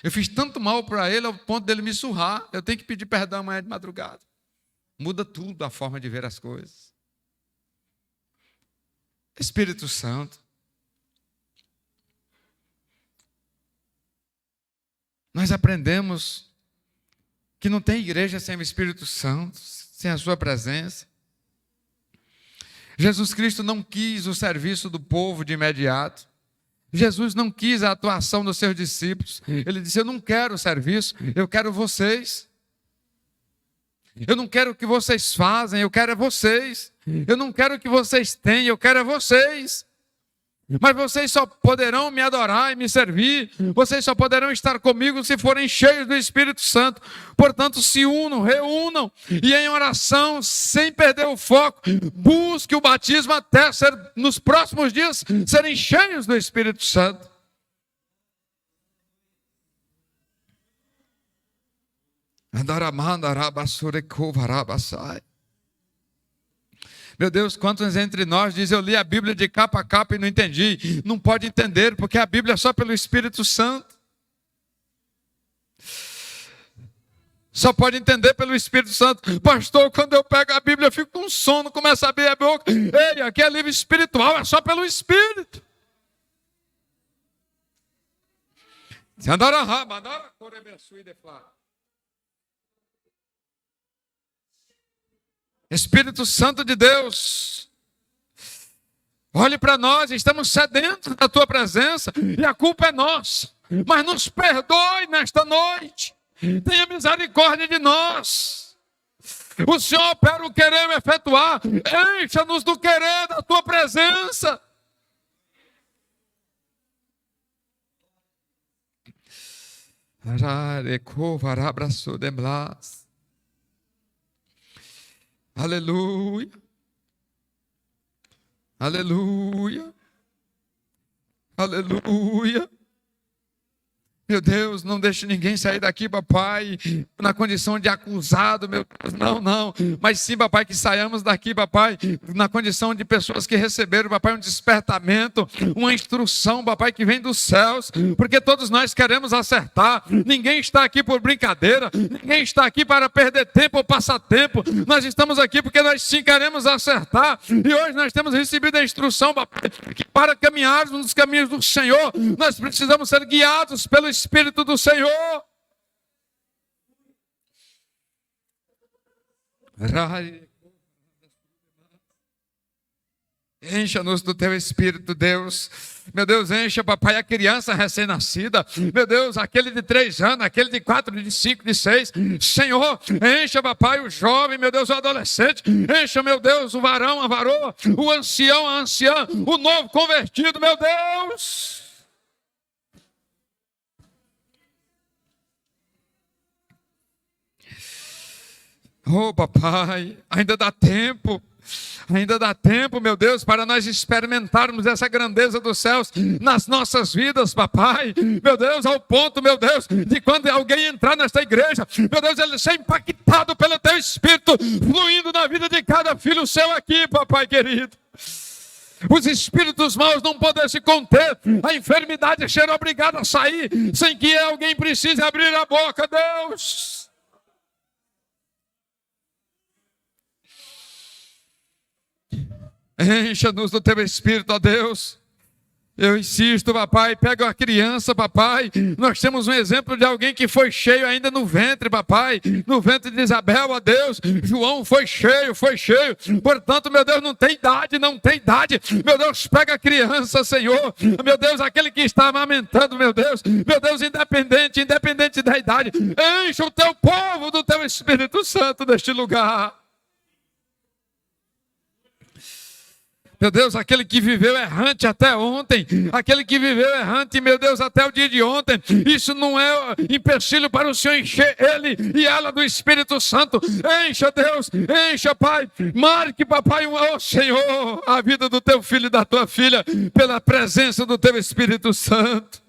Eu fiz tanto mal para ele ao ponto dele me surrar. Eu tenho que pedir perdão amanhã de madrugada. Muda tudo a forma de ver as coisas. Espírito Santo. Nós aprendemos que não tem igreja sem o Espírito Santo, sem a sua presença. Jesus Cristo não quis o serviço do povo de imediato. Jesus não quis a atuação dos seus discípulos. Ele disse: eu não quero serviço, eu quero vocês. Eu não quero o que vocês fazem, eu quero é vocês. Eu não quero o que vocês têm, eu quero é vocês. Mas vocês só poderão me adorar e me servir, vocês só poderão estar comigo se forem cheios do Espírito Santo. Portanto, se unam, reúnam, e em oração, sem perder o foco, busque o batismo até nos próximos dias serem cheios do Espírito Santo. Meu Deus, quantos entre nós dizem: eu li a Bíblia de capa a capa e não entendi? Não pode entender, porque a Bíblia é só pelo Espírito Santo. Só pode entender pelo Espírito Santo. Pastor, quando eu pego a Bíblia, eu fico com sono, começo a abrir a boca. Ei, aqui é livro espiritual, é só pelo Espírito. Espírito Santo de Deus, olhe para nós, estamos sedentos da tua presença e a culpa é nossa, mas nos perdoe nesta noite, tenha misericórdia de nós. O Senhor opera o querer e o efetuar, encha-nos do querer da tua presença. Aleluia, aleluia, aleluia. Meu Deus, não deixe ninguém sair daqui, papai, na condição de acusado, meu Deus, não, mas sim, papai, que saiamos daqui, papai, na condição de pessoas que receberam, papai, um despertamento, uma instrução, papai, que vem dos céus, porque todos nós queremos acertar, ninguém está aqui por brincadeira, ninguém está aqui para perder tempo ou passar tempo, nós estamos aqui porque nós sim queremos acertar, e hoje nós temos recebido a instrução, papai, que para caminharmos nos caminhos do Senhor, nós precisamos ser guiados pelo Espírito do Senhor. Encha-nos do teu Espírito, Deus. Meu Deus, encha, papai, a criança recém-nascida. Meu Deus, aquele de 3 anos, aquele de 4, de 5, de 6. Senhor, encha, papai, o jovem, meu Deus, o adolescente. Encha, meu Deus, o varão, a varoa, o ancião, a anciã, o novo convertido, meu Deus. Oh, papai, ainda dá tempo, meu Deus, para nós experimentarmos essa grandeza dos céus nas nossas vidas, papai. Meu Deus, ao ponto, meu Deus, de quando alguém entrar nesta igreja, meu Deus, ele ser impactado pelo teu Espírito, fluindo na vida de cada filho seu aqui, papai querido. Os espíritos maus não podem se conter, a enfermidade será obrigada a sair, sem que alguém precise abrir a boca, Deus. Encha-nos do teu Espírito, ó Deus. Eu insisto, papai, pega a criança, papai. Nós temos um exemplo de alguém que foi cheio ainda no ventre, papai. No ventre de Isabel, ó Deus. João foi cheio. Portanto, meu Deus, não tem idade. Meu Deus, pega a criança, Senhor. Meu Deus, aquele que está amamentando, meu Deus, independente da idade. Encha o teu povo do teu Espírito Santo neste lugar. Meu Deus, aquele que viveu errante até ontem, meu Deus, até o dia de ontem, isso não é empecilho para o Senhor encher ele e ela do Espírito Santo. Encha, Deus, encha, Pai, marque, papai, oh Senhor, a vida do teu filho e da tua filha, pela presença do teu Espírito Santo.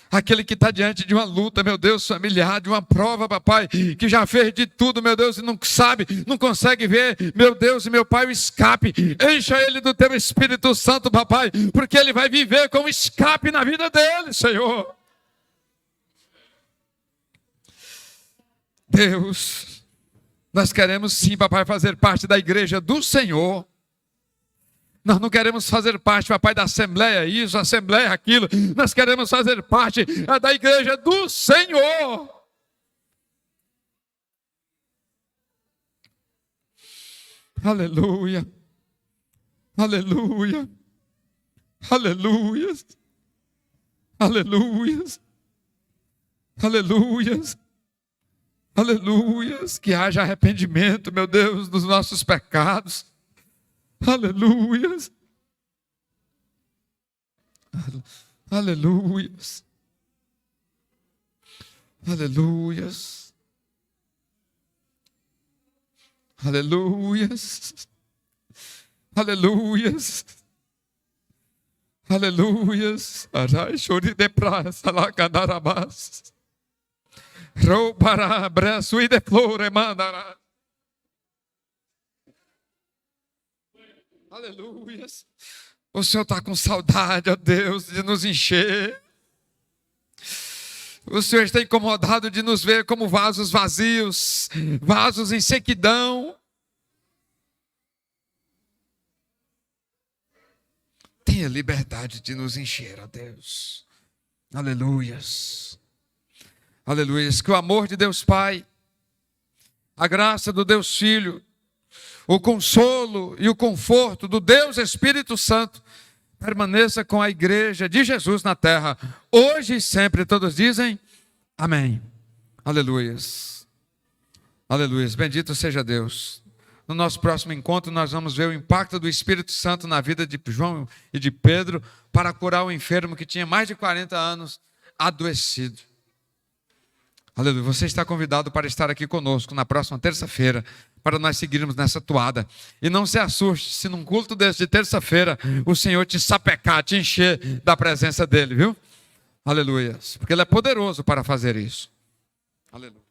Aquele que está diante de uma luta, meu Deus, familiar, de uma prova, papai, que já fez de tudo, meu Deus, e não sabe, não consegue ver, meu Deus e meu Pai, o escape. Encha ele do teu Espírito Santo, papai, porque ele vai viver com escape na vida dele, Senhor. Deus, nós queremos sim, papai, fazer parte da igreja do Senhor. Nós não queremos fazer parte, papai, da assembleia isso, assembleia aquilo. Nós queremos fazer parte da igreja do Senhor. Aleluia. Aleluia. Aleluias. Aleluias. Aleluias. Aleluias. Que haja arrependimento, meu Deus, dos nossos pecados. Aleluias. Aleluias. Aleluias. Aleluias. Aleluias. Aleluias. Arai chori de praça lá candarabás. Roubará braço e de flor mandará. Aleluias. O Senhor está com saudade, ó Deus, de nos encher. O Senhor está incomodado de nos ver como vasos vazios, vasos em sequidão. Tenha liberdade de nos encher, ó Deus. Aleluias. Aleluias. Que o amor de Deus Pai, a graça do Deus Filho, o consolo e o conforto do Deus Espírito Santo permaneça com a igreja de Jesus na terra, hoje e sempre. Todos dizem amém. Aleluias. Aleluias. Bendito seja Deus. No nosso próximo encontro nós vamos ver o impacto do Espírito Santo na vida de João e de Pedro para curar o enfermo que tinha mais de 40 anos adoecido. Aleluia. Você está convidado para estar aqui conosco na próxima terça-feira, para nós seguirmos nessa toada. E não se assuste se num culto desse de terça-feira o Senhor te sapecar, te encher da presença dEle, viu? Aleluia. Porque Ele é poderoso para fazer isso. Aleluia.